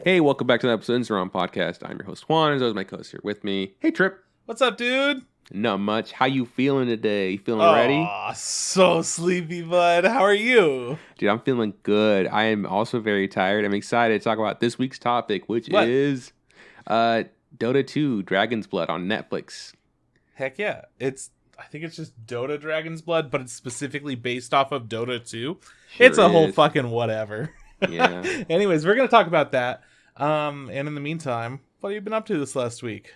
Hey, welcome back to the episode of Instagram Podcast. I'm your host Juan, as always my co-host here with me. Hey Trip. What's up, dude? Not much. How you feeling today? You feeling ready? Oh, so sleepy, bud. How are you? Dude, I'm feeling good. I am also very tired. I'm excited to talk about this week's topic, which What? is Dota 2 Dragon's Blood on Netflix. Heck yeah. I think it's just Dota Dragon's Blood, but it's specifically based off of Dota 2. Sure It's a whole is. fucking whatever. Yeah. Anyways, we're going to talk about that. And in the meantime, what have you been up to this last week?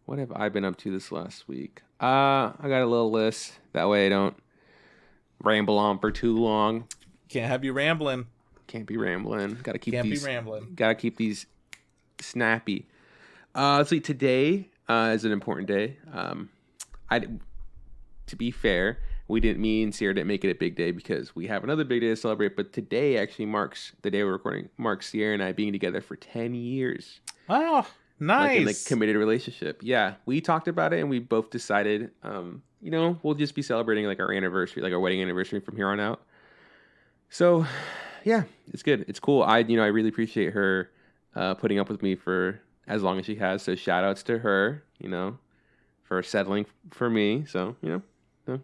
What have I been up to this last week? I got a little list. That way I don't ramble on for too long. Can't have you rambling. Can't be rambling. Gotta keep Can't these. be rambling. Gotta keep these snappy. Let's see. Today is an important day. To be fair, me and Sierra didn't make it a big day because we have another big day to celebrate. But today actually marks the day we're recording. Marks Sierra and I being together for 10 years. Oh, nice. Like in a committed relationship. Yeah, we talked about it and we both decided, we'll just be celebrating like our anniversary, like our wedding anniversary from here on out. So, yeah, it's good. It's cool. I really appreciate her putting up with me for as long as she has. So shout outs to her, for settling for me. So,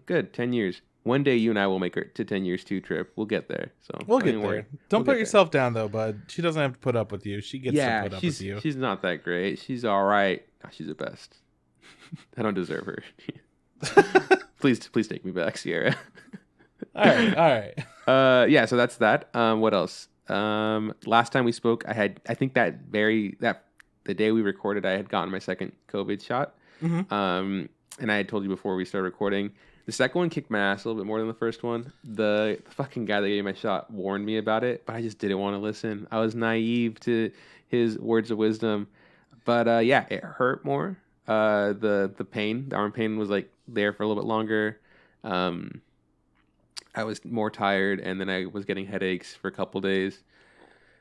good. 10 years. One day you and I will make it to 10 years too, Trip. We'll get there. So We'll get there. Don't put yourself down, though, bud. She doesn't have to put up with you. She gets to put up with you. She's not that great. She's all right. Oh, she's the best. I don't deserve her. Please take me back, Sierra. All right. Yeah, so that's that. What else? Last time we spoke, I think the day we recorded, I had gotten my second COVID shot. Mm-hmm. And I had told you before we started recording, the second one kicked my ass a little bit more than the first one. The fucking guy that gave me my shot warned me about it, but I just didn't want to listen. I was naive to his words of wisdom. But yeah, it hurt more. The pain, the arm pain was like there for a little bit longer. I was more tired, and then I was getting headaches for a couple days.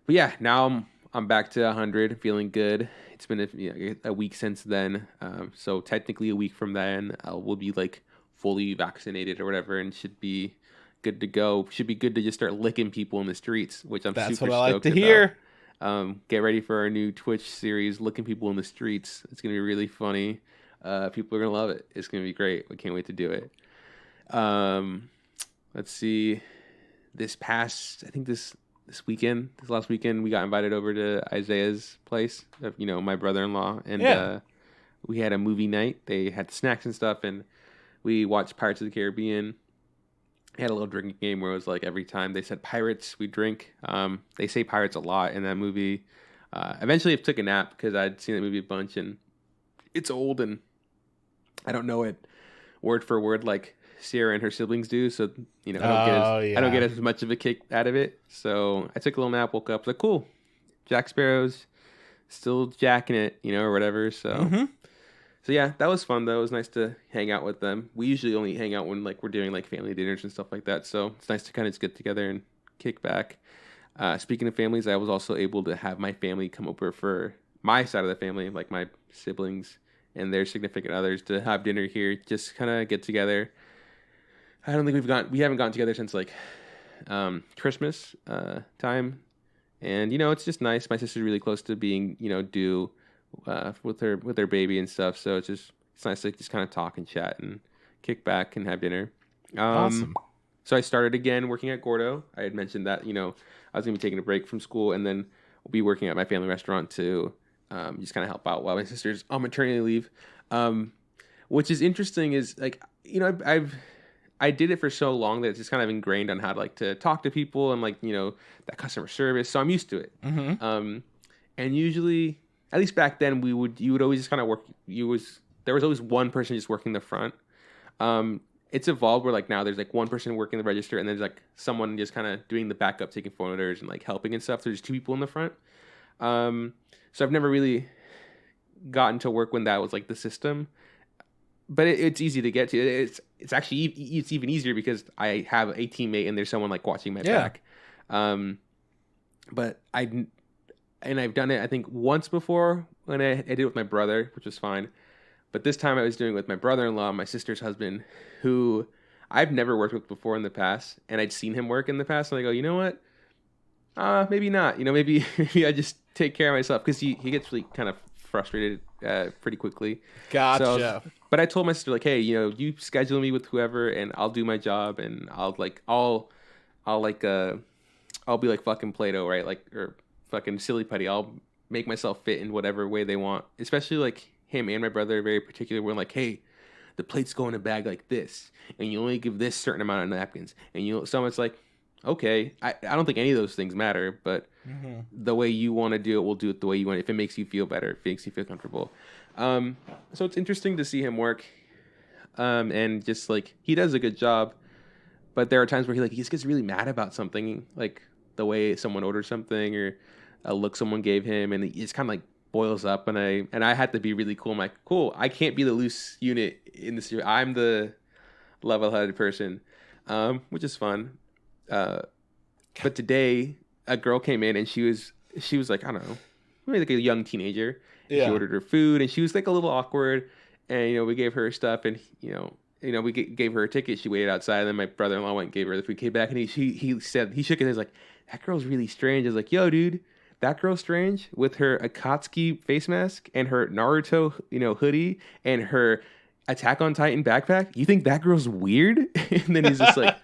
But yeah, now I'm back to 100, feeling good. It's been a week since then. So technically a week from then, we'll be like fully vaccinated or whatever, and should be good to go. Should be good to just start licking people in the streets, which I'm That's super what I like stoked to hear. about. Get ready for our new Twitch series, licking people in the streets. It's gonna be really funny. People are gonna love it. It's gonna be great. I can't wait to do it. Let's see. This last weekend, we got invited over to Isaiah's place, my brother-in-law, and we had a movie night. They had snacks and stuff, and we watched Pirates of the Caribbean. Had a little drinking game where it was like every time they said pirates, we drink. They say pirates a lot in that movie. Eventually I took a nap because I'd seen that movie a bunch, and it's old, and I don't know it word for word like Sierra and her siblings do, so I don't get as much of a kick out of it. So I took a little nap, woke up, was like, cool, Jack Sparrow's still jacking it, or whatever. So so yeah, that was fun though. It was nice to hang out with them. We usually only hang out when like we're doing like family dinners and stuff like that. So it's nice to kind of just get together and kick back. Speaking of families, I was also able to have my family come over for my side of the family, like my siblings and their significant others, to have dinner here, just kind of get together. I don't think we haven't gotten together since like Christmas time, and it's just nice. My sister's really close to being due with her baby and stuff, so it's nice to just kind of talk and chat and kick back and have dinner. Awesome. So I started again working at Gordo. I had mentioned that I was gonna be taking a break from school, and then we'll be working at my family restaurant to just kind of help out while my sister's on maternity leave. Which is interesting is like I did it for so long that it's just kind of ingrained on how to talk to people and that customer service. So I'm used to it. Mm-hmm. And usually, at least back then, you would always just kind of work. There was always one person just working the front. It's evolved where now there's one person working the register, and there's someone just kind of doing the backup, taking phone orders and helping and stuff. There's two people in the front. So I've never really gotten to work when that was the system. But it's easy to get to. It's actually it's even easier because I have a teammate and there's someone watching my back. But I've done it I think once before when I did it with my brother, which was fine. But this time I was doing it with my brother-in-law, my sister's husband, who I've never worked with before in the past, and I'd seen him work in the past, and I go, you know what? maybe not. Maybe I just take care of myself because he gets really kind of frustrated pretty quickly. Gotcha. But I told my sister like, hey, you schedule me with whoever, and I'll do my job, and I'll be like fucking Play-Doh, right? Like, or fucking silly putty. I'll make myself fit in whatever way they want. Especially like him and my brother are very particular. We're like, hey, the plates go in a bag like this, and you only give this certain amount of napkins, and so it's like, okay, I don't think any of those things matter, but the way you want to do it, we'll do it the way you want. If it makes you feel better, if it makes you feel comfortable. So it's interesting to see him work, and just like he does a good job, but there are times where he just gets really mad about something, like the way someone ordered something or a look someone gave him, and it's kind of like boils up, and I had to be really cool. I'm like, cool, I can't be the loose unit in this. I'm the level-headed person, which is fun. But today a girl came in and she was like, I don't know, maybe like a young teenager. Yeah. She ordered her food and she was like a little awkward, and we gave her stuff, and we gave her a ticket. She waited outside, and then my brother-in-law went and gave her the food. Came back and he said, he shook his head, like, that girl's really strange. I was like, yo, dude, that girl's strange with her Akatsuki face mask and her Naruto hoodie and her Attack on Titan backpack. You think that girl's weird? And then he's just like,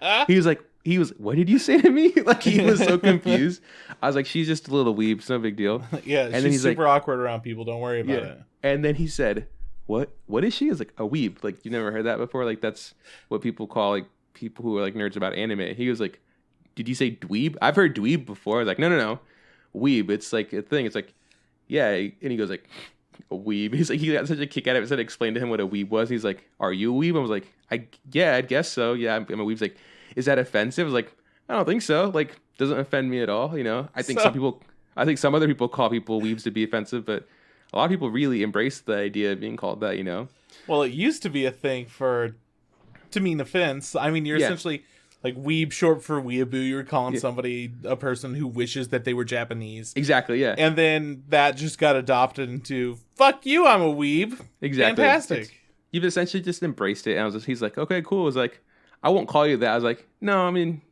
what did you say to me? Like, he was so confused. I was like, she's just a little weeb. It's no big deal. Yeah, and she's super awkward around people. Don't worry about it. And then he said, what is she? I was like, a weeb. Like, you never heard that before? Like, that's what people call, like, people who are, like, nerds about anime. He was like, did you say dweeb? I've heard dweeb before. I was like, no. Weeb. It's, like, a thing. It's like, yeah. And he goes, like, a weeb. He's like, he got such a kick out of it. So I explained to him what a weeb was. He's like, are you a weeb? I was like, I guess so. Yeah, I'm a weeb. He's like, is that offensive? I was like, I don't think so. Like, doesn't offend me at all. I think some other people call people weebs to be offensive, but a lot of people really embrace the idea of being called that. Well, it used to be a thing to mean offense. I mean, you're essentially like weeb, short for weeaboo. You're calling somebody a person who wishes that they were Japanese. Exactly, yeah. And then that just got adopted into, fuck you, I'm a weeb. Exactly. Fantastic. You've essentially just embraced it. And he's like, okay, cool. I was like, I won't call you that. I was like, no, I mean,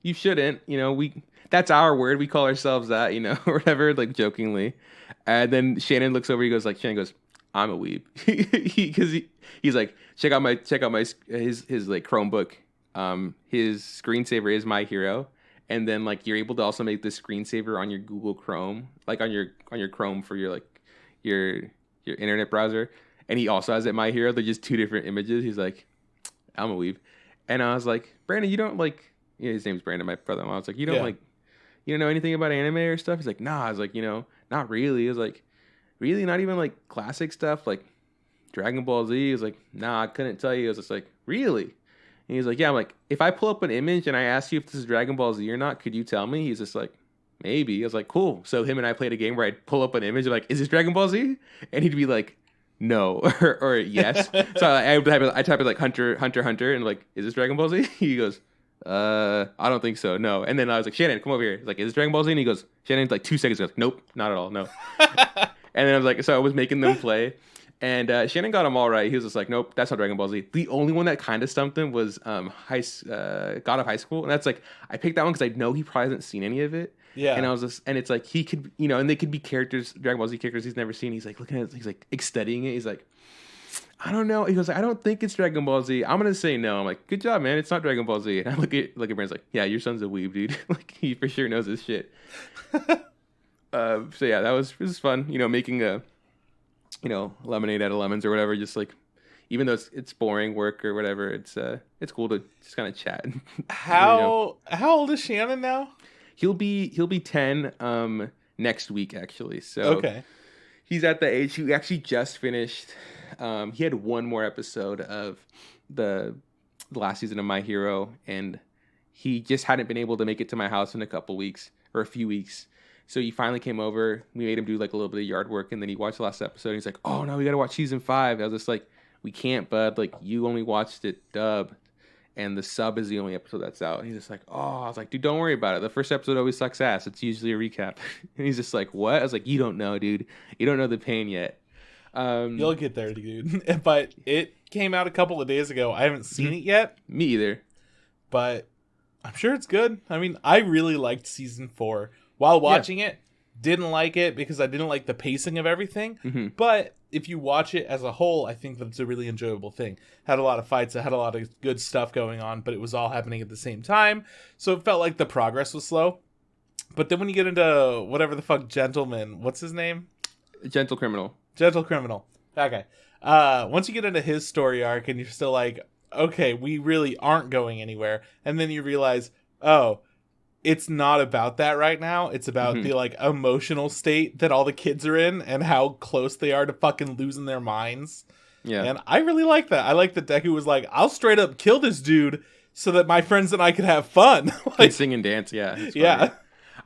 you shouldn't. That's our word. We call ourselves that, or whatever, like jokingly. And then Shannon looks over. Shannon goes, I'm a weeb. He's like, check out his like Chromebook. His screensaver is My Hero, and then like you're able to also make the screensaver on your Google Chrome, like on your Chrome for your internet browser. And he also has it My Hero. They're just two different images. He's like, I'm a weeb. And I was like, Brandon, you don't like, his name's Brandon, my brother-in-law. I was like, you don't know anything about anime or stuff? He's like, nah. I was like, not really. I was like, really? Not even like classic stuff like Dragon Ball Z? He was like, nah, I couldn't tell you. I was just like, really? And he's like, yeah. I'm like, if I pull up an image and I ask you if this is Dragon Ball Z or not, could you tell me? He's just like, maybe. I was like, cool. So him and I played a game where I'd pull up an image and like, is this Dragon Ball Z? And he'd be like, no, or yes. So I type it like Hunter, and like, is this Dragon Ball Z? He goes, I don't think so. No. And then I was like, Shannon, come over here. He's like, is this Dragon Ball Z? And he goes, Shannon's like 2 seconds. Goes, nope, not at all. No. And then I was like, so I was making them play, and Shannon got them all right. He was just like, nope, that's not Dragon Ball Z. The only one that kind of stumped him was God of High School, and that's like, I picked that one because I know he probably hasn't seen any of it. Yeah. And I was just, and it's like, he could, and they could be characters, Dragon Ball Z characters he's never seen. He's like looking at it, he's like studying it. He's like, I don't know. He goes, I don't think it's Dragon Ball Z. I'm gonna say no. I'm like, good job, man. It's not Dragon Ball Z. And I look at Brandon's like, yeah, your son's a weeb, dude. Like, he for sure knows his shit. So yeah, it was fun. Making a, lemonade out of lemons or whatever. Just like, even though it's boring work or whatever, it's cool to just kind of chat. How old is Shannon now? He'll be 10 next week actually. So okay, he's at the age. He actually just finished. He had one more episode of the last season of My Hero, and he just hadn't been able to make it to my house in a few weeks. So he finally came over. We made him do like a little bit of yard work, and then he watched the last episode. And he's like, "Oh no, we gotta watch season 5." I was just like, "We can't, bud. Like, you only watched it dub, and the sub is the only episode that's out." And he's just like, "Oh," I was like, "Dude, don't worry about it. The first episode always sucks ass. It's usually a recap." And he's just like, "What?" I was like, "You don't know, dude. You don't know the pain yet." You'll get there, dude. But it came out a couple of days ago. I haven't seen it yet. Me either. But I'm sure it's good. I mean, I really liked season 4. while watching it, didn't like it because I didn't like the pacing of everything. Mm-hmm. But if you watch it as a whole, I think that it's a really enjoyable thing. Had a lot of fights, it had a lot of good stuff going on, but it was all happening at the same time. So it felt like the progress was slow. But then when you get into whatever the fuck gentleman, what's his name? Gentle Criminal. Gentle Criminal. Okay. Once you get into his story arc and you're still like, okay, we really aren't going anywhere. And then you realize, oh, it's not about that right now. It's about the like emotional state that all the kids are in and how close they are to fucking losing their minds. Yeah. And I really like that. I like that Deku was like, I'll straight up kill this dude so that my friends and I could have fun. Like, sing and dance. Yeah. Yeah.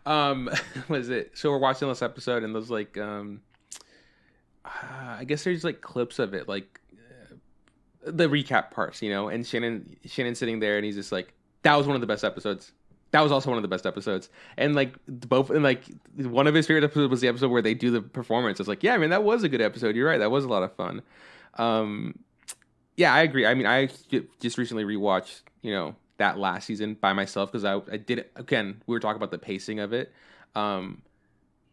Was it? So we're watching this episode and there's like, I guess there's like clips of it, like the recap parts, you know, and Shannon sitting there and he's just like, that was one of the best episodes. That was also one of the best episodes. And like both, and like one of his favorite episodes was the episode where they do the performance. It's like, yeah, man, that was a good episode. You're right. That was a lot of fun. Yeah, I agree. I mean, I just recently rewatched, you know, that last season by myself because I did it again. We were talking about the pacing of it.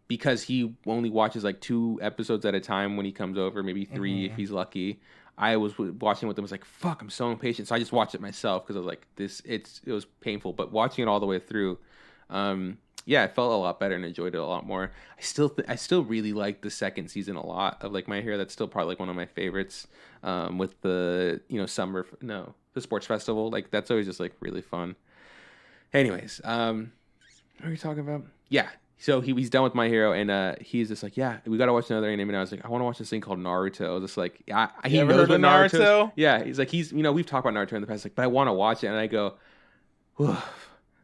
Because he only watches like 2 episodes at a time when he comes over, maybe 3 if he's lucky. I was watching with him. I was like, "Fuck, I'm so impatient." So I just watched it myself because I was like, it was painful. But watching it all the way through, yeah, I felt a lot better and enjoyed it a lot more. I still really like the second season a lot of like My Hero. That's still probably like one of my favorites. With the the sports festival, like that's always just like really fun. Anyways, what are we talking about? Yeah. So he's done with My Hero, and he's just like, yeah, we got to watch another anime. And I was like, I want to watch this thing called Naruto. I was just like, he knows what Naruto? Yeah, he's like, we've talked about Naruto in the past, like, but I want to watch it. And I go,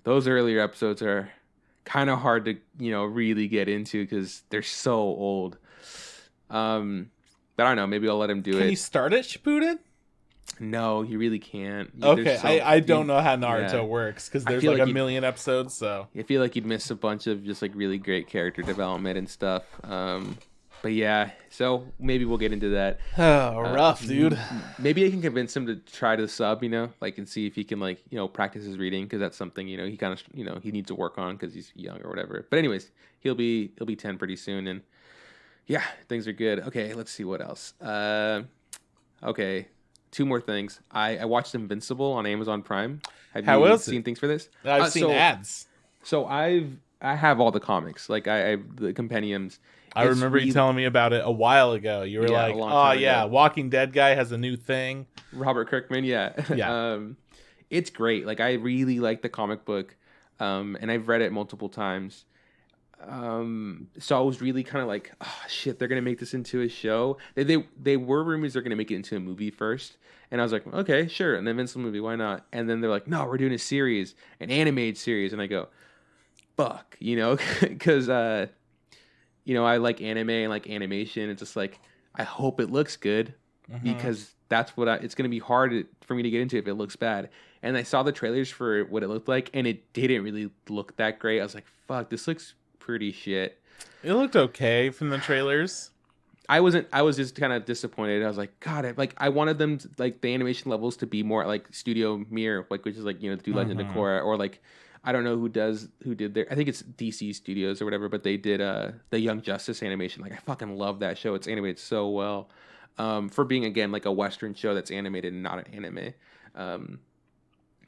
those earlier episodes are kind of hard to, really get into because they're so old. But I don't know, maybe I'll let him do it. Can you start at Shippuden? No, you really can't. Okay, I don't know how Naruto works because there's like a million episodes. So I feel like you'd miss a bunch of just like really great character development and stuff. But yeah, so maybe we'll get into that. Oh, rough, dude. Maybe I can convince him to try to sub, like, and see if he can like, practice his reading because that's something he kind of he needs to work on because he's young or whatever. But anyways, he'll be 10 pretty soon, and yeah, things are good. Okay, let's see what else. Okay. 2 more things. I watched Invincible on Amazon Prime. Have you seen things for this? I've seen ads. So I have all the comics. Like I the compendiums. I remember you telling me about it a while ago. You were like, "Oh yeah, Walking Dead guy has a new thing." Robert Kirkman, yeah. Yeah. It's great. Like I really like the comic book, and I've read it multiple times. So I was really kind of like, oh shit, they're gonna make this into a show. They were rumors they're gonna make it into a movie first, and I was like, okay, sure, an Invincible movie, why not? And then they're like, no, we're doing a series, an animated series, and I go, fuck, because I like anime and like animation. It's just like I hope it looks good because that's what it's gonna be hard for me to get into if it looks bad. And I saw the trailers for what it looked like, and it didn't really look that great. I was like, fuck, this looks pretty shit. It looked okay from the trailers. I was just kind of disappointed. I was like, God, I wanted them to, like the animation levels to be more like Studio Mir, like which is like do Legend of Korra, or like I don't know who did their, I think it's DC Studios or whatever, but they did the Young Justice animation. Like I fucking love that show. It's animated so well. For being again like a Western show that's animated and not an anime.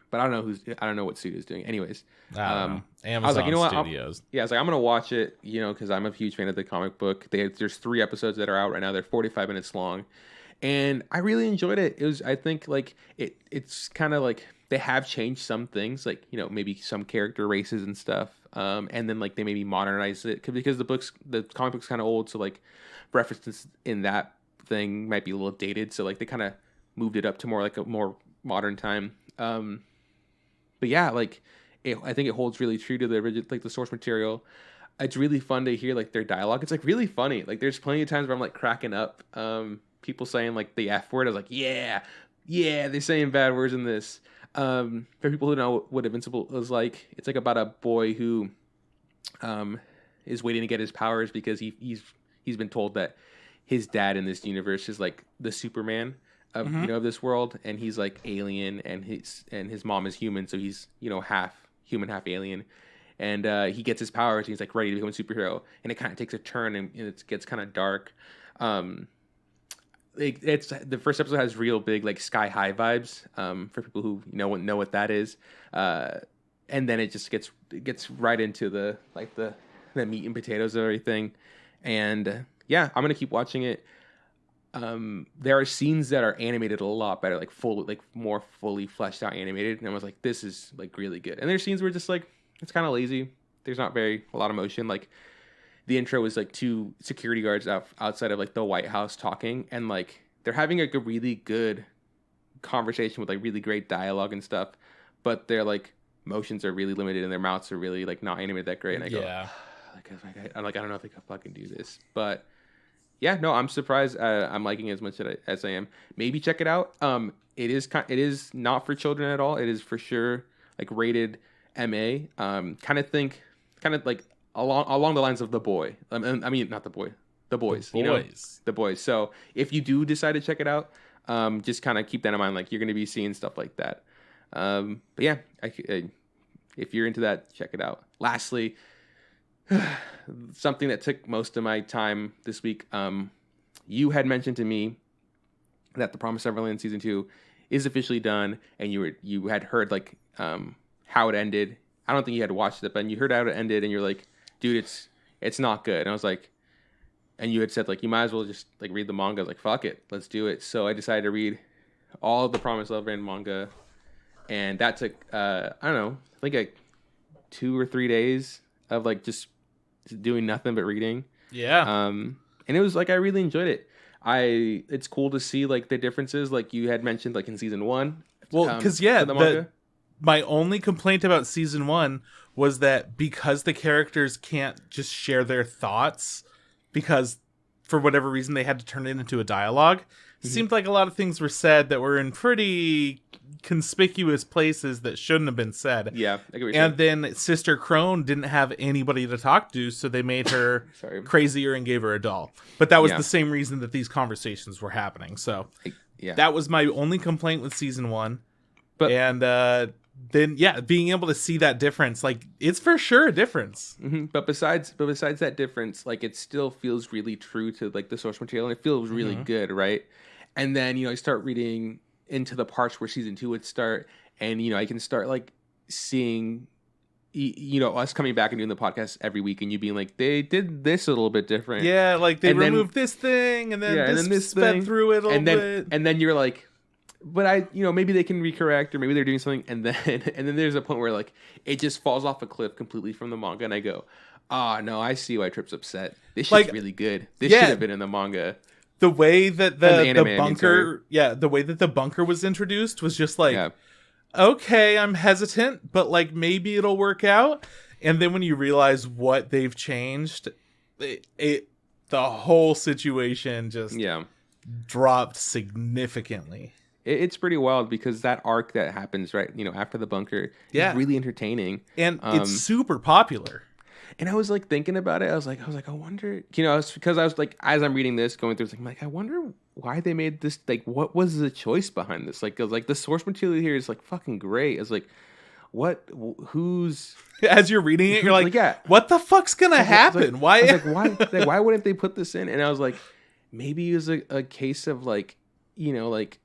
But I don't know what studio's doing. Anyways, Amazon I was like, Studios. I was like, I'm gonna watch it, because I'm a huge fan of the comic book. There's 3 episodes that are out right now. They're 45 minutes long, and I really enjoyed it. I think like it's kind of like they have changed some things, like maybe some character races and stuff, and then like they maybe modernized it because the comic book's kind of old, so like references in that thing might be a little dated. So like they kind of moved it up to more like a more modern time. But yeah, like I think it holds really true to the original, like the source material. It's really fun to hear like their dialogue. It's like really funny. Like there's plenty of times where I'm like cracking up. People saying like the F word. I was like, yeah, they're saying bad words in this. For people who know what Invincible is like, it's like about a boy who is waiting to get his powers because he's been told that his dad in this universe is like the Superman of of this world, and he's like alien, and his mom is human, so he's half human, half alien, and he gets his powers. And he's like ready to become a superhero, and it kind of takes a turn, and it gets kind of dark. It's the first episode has real big like Sky High vibes for people who know what that is, and then it just gets right into the meat and potatoes of everything, and yeah, I'm gonna keep watching it. There are scenes that are animated a lot better, like more fully fleshed out animated, and I was like, this is like really good. And there's scenes where just like it's kind of lazy. There's not a lot of motion, like. The intro was like two security guards outside of like the White House talking, and like they're having like a really good conversation with like really great dialogue and stuff, but their like motions are really limited and their mouths are really like not animated that great. And I go, I'm like, I don't know if I can fucking do this, but yeah, no, I'm surprised. I'm liking it as much as I am. Maybe check it out. It is not for children at all. It is for sure like rated MA. Kind of like. Along the lines of The Boy. I mean, not The Boy. The Boys. The Boys. The Boys. So if you do decide to check it out, just kind of keep that in mind. Like, you're going to be seeing stuff like that. But yeah, if you're into that, check it out. Lastly, something that took most of my time this week. You had mentioned to me that The Promised Neverland Season 2 is officially done, and you had heard, like, how it ended. I don't think you had watched it, but you heard how it ended, and you're like, dude, it's not good. And I was like, and you had said like you might as well just like read the manga. I was like, fuck it, let's do it. So I decided to read all of the Promised Neverland manga, and that took I don't know, I think like 2 or 3 days of like just doing nothing but reading. Yeah. And it was like I really enjoyed it. It's cool to see like the differences, like you had mentioned, like in season 1. Well, because my only complaint about season 1 was that because the characters can't just share their thoughts, because for whatever reason they had to turn it into a dialogue, it seemed like a lot of things were said that were in pretty conspicuous places that shouldn't have been said. Yeah, I agree. And then Sister Crone didn't have anybody to talk to, so they made her crazier and gave her a doll. But that was the same reason that these conversations were happening. So that was my only complaint with season 1. But then being able to see that difference, like it's for sure a difference. Mm-hmm. But besides that difference, like it still feels really true to like the source material, and it feels really good, right? And then I start reading into the parts where season 2 would start, and I can start like seeing us coming back and doing the podcast every week, and you being like, they did this a little bit different, like they removed this thing, and then this sped thing through it a little bit, and then you're like, but maybe they can recorrect, or maybe they're doing something, and then there's a point where like it just falls off a cliff completely from the manga, and I go, no, I see why Trip's upset. This shit's really good. This should have been in the manga. The way that the bunker, the way that the bunker was introduced was just like, okay, I'm hesitant, but like maybe it'll work out. And then when you realize what they've changed, the whole situation just dropped significantly. It's pretty wild because that arc that happens right, after the bunker is really entertaining, and it's super popular. And I was like thinking about it. I was like, I wonder, because I was like, as I'm reading this, going through, I'm like, I wonder why they made this. Like, what was the choice behind this? Like, the source material here is like fucking great. It's like, who's as you're reading it, you're like, what the fuck's gonna happen? Why? I was like, why wouldn't they put this in? And I was like, maybe it was a case of like, like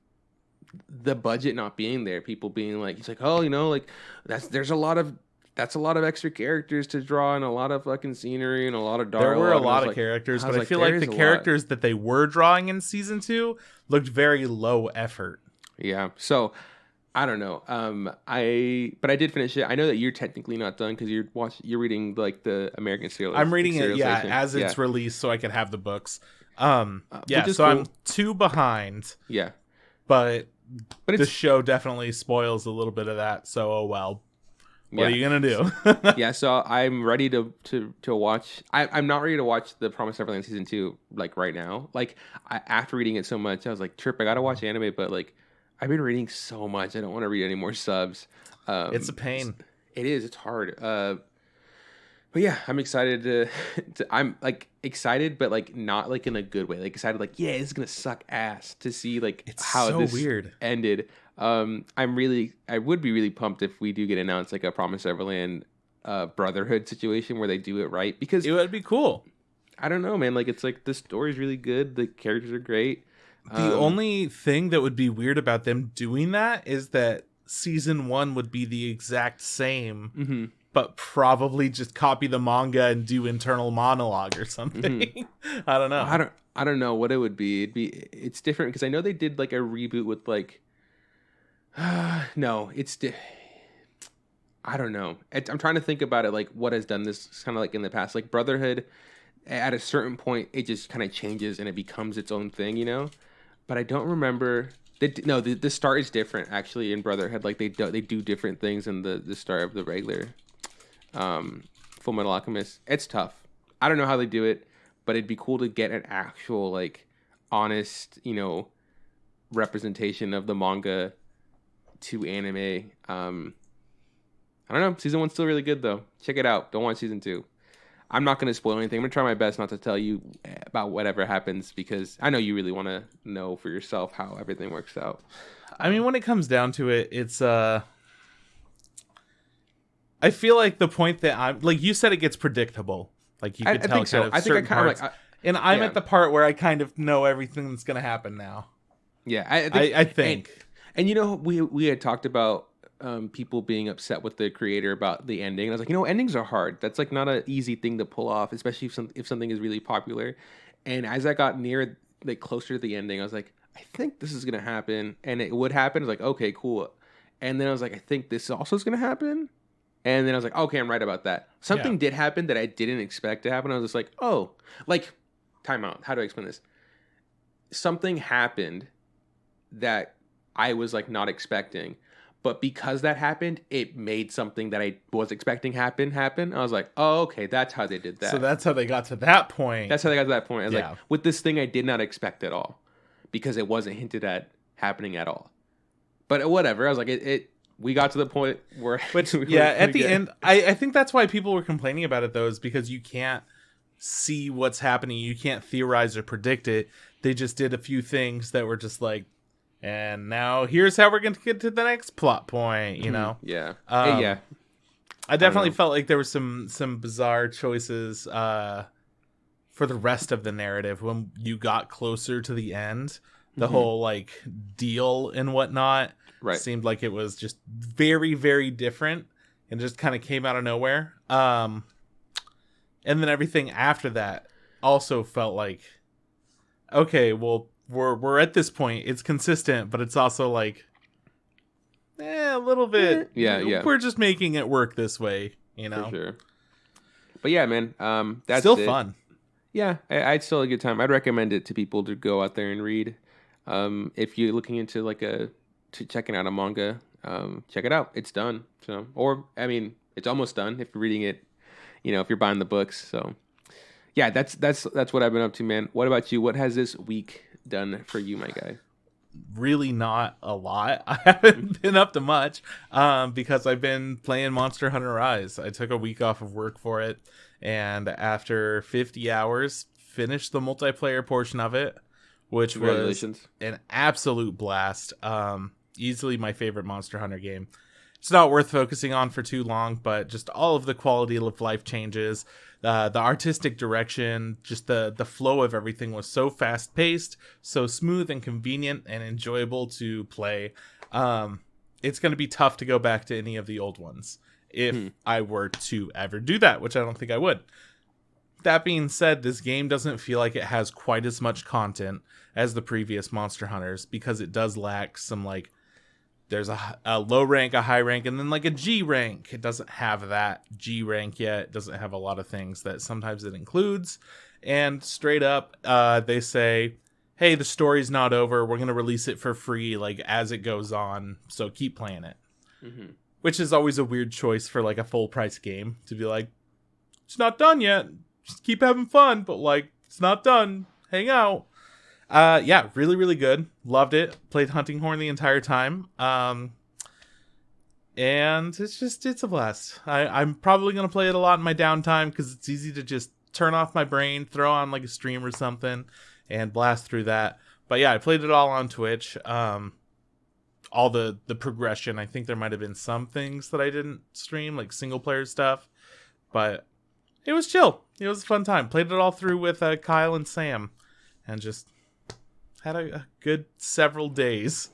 the budget not being there, people being like, he's like, oh, like that's a lot of extra characters to draw, and a lot of fucking scenery, and a lot of dialogue. There were a lot of characters, but I feel like the characters that they were drawing in season 2 looked very low effort. Yeah, so I don't know. But I did finish it. I know that you're technically not done because you're reading like the American serial. I'm reading it, as it's released, so I could have the books. So cool. I'm 2 behind. Yeah, but the show definitely spoils a little bit of that. So oh well. What are you gonna do? So I'm ready to watch. I'm not ready to watch the Promised Neverland season 2 like right now. Like after reading it so much, I was like, Trip, I gotta watch anime, but like I've been reading so much, I don't want to read any more subs. It's a pain. It is. It's hard. But yeah, I'm excited to I'm like excited, but like not like in a good way. Like excited, like this is gonna suck ass to see like it's how so this weird ended. I would be really pumped if we do get announced like a Promised Neverland brotherhood situation where they do it right, because it would be cool. I don't know, man. Like, it's like the story's really good, the characters are great. The only thing that would be weird about them doing that is that season 1 would be the exact same, but probably just copy the manga and do internal monologue or something. I don't know. I don't know what it would be. It's different because I know they did like a reboot with like. No, I don't know. I'm trying to think about it. Like, what has done this kind of like in the past, like Brotherhood. At a certain point, it just kind of changes and it becomes its own thing, you know. But I don't remember. The start is different actually in Brotherhood. Like they do different things in the start of the regular Full Metal Alchemist. It's tough. I don't know how they do it, but it'd be cool to get an actual like honest, you know, representation of the manga to anime. I don't know. Season 1's still really good though. Check it out. Don't watch season 2. I'm not going to spoil anything. I'm going to try my best not to tell you about whatever happens because I know you really want to know for yourself how everything works out. I mean, when it comes down to it, it's I feel like the point that I'm like you said, it gets predictable. Like you can tell. I think so. I think I kind of like, and I'm at the part where I kind of know everything that's going to happen now. Yeah, I think. And you know, we had talked about people being upset with the creator about the ending. And I was like, you know, endings are hard. That's like not an easy thing to pull off, especially if something is really popular. And as I got near, like closer to the ending, I was like, I think this is gonna happen, and it would happen. I was like, okay, cool. And then I was like, I think this also is gonna happen. And then I was like, okay, I'm right about that. Something did happen that I didn't expect to happen. I was just like, oh, like, time out. How do I explain this? Something happened that I was like not expecting. But because that happened, it made something that I was expecting happen. I was like, oh, okay, that's how they did that. So that's how they got to that point. That's how they got to that point. I was like, with this thing I did not expect at all. Because it wasn't hinted at happening at all. But whatever. I was like, we got to the point where... Which, at the end, I think that's why people were complaining about it, though, is because you can't see what's happening. You can't theorize or predict it. They just did a few things that were just like, and now here's how we're going to get to the next plot point, you know? Yeah. I definitely felt like there were some bizarre choices for the rest of the narrative when you got closer to the end. The whole like deal and whatnot seemed like it was just very, very different and just kind of came out of nowhere. And then everything after that also felt like, okay, well, we're at this point. It's consistent, but it's also like, a little bit. Yeah. We're just making it work this way, you know. For sure. But yeah, man, that's still fun. Yeah, I'd still a good time. I'd recommend it to people to go out there and read. If you're looking into checking out a manga, check it out. It's done. So, or I mean, it's almost done if you're reading it. You know, if you're buying the books. So, yeah, that's what I've been up to, man. What about you? What has this week done for you, my guy? Really not a lot. I haven't been up to much because I've been playing Monster Hunter Rise. I took a week off of work for it, and after 50 hours, finished the multiplayer portion of it, which was an absolute blast. Easily my favorite Monster Hunter game. It's not worth focusing on for too long, but just all of the quality of life changes, the artistic direction, just the flow of everything was so fast paced, so smooth and convenient and enjoyable to play. It's going to be tough to go back to any of the old ones if I were to ever do that, which I don't think I would. That being said, this game doesn't feel like it has quite as much content as the previous Monster Hunters because it does lack some like, there's a low rank, a high rank, and then like a G rank. It doesn't have that G rank yet. It doesn't have a lot of things that sometimes it includes. And straight up, they say, hey, the story's not over. We're going to release it for free like as it goes on. So keep playing it. Mm-hmm. Which is always a weird choice for like a full price game to be like, it's not done yet. Just keep having fun. But like, it's not done. Hang out. Yeah, really, really good. Loved it. Played Hunting Horn the entire time. And it's a blast. I'm probably going to play it a lot in my downtime because it's easy to just turn off my brain, throw on like a stream or something, and blast through that. But yeah, I played it all on Twitch. All the progression. I think there might have been some things that I didn't stream, like single player stuff. But it was chill. It was a fun time. Played it all through with Kyle and Sam, and just had a good several days.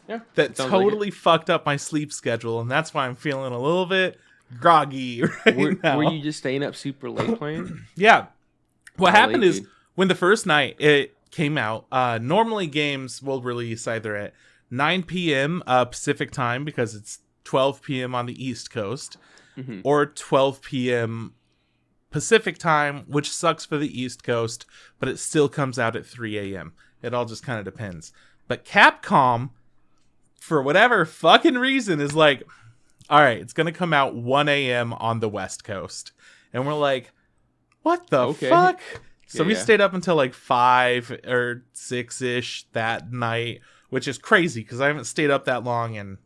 Yeah, that totally fucked up my sleep schedule, and that's why I'm feeling a little bit groggy now. Were you just staying up super late playing? Yeah. What happened is, when the first night it came out, normally games will release either at 9 p.m. Pacific time, because it's 12 p.m. on the East Coast, or 12 p.m. Pacific time, which sucks for the East Coast, but it still comes out at 3 a.m. It all just kind of depends. But Capcom, for whatever fucking reason, is like, all right, it's going to come out 1 a.m. on the West Coast. And we're like, what the fuck? So we stayed up until like 5 or 6-ish that night, which is crazy because I haven't stayed up that long in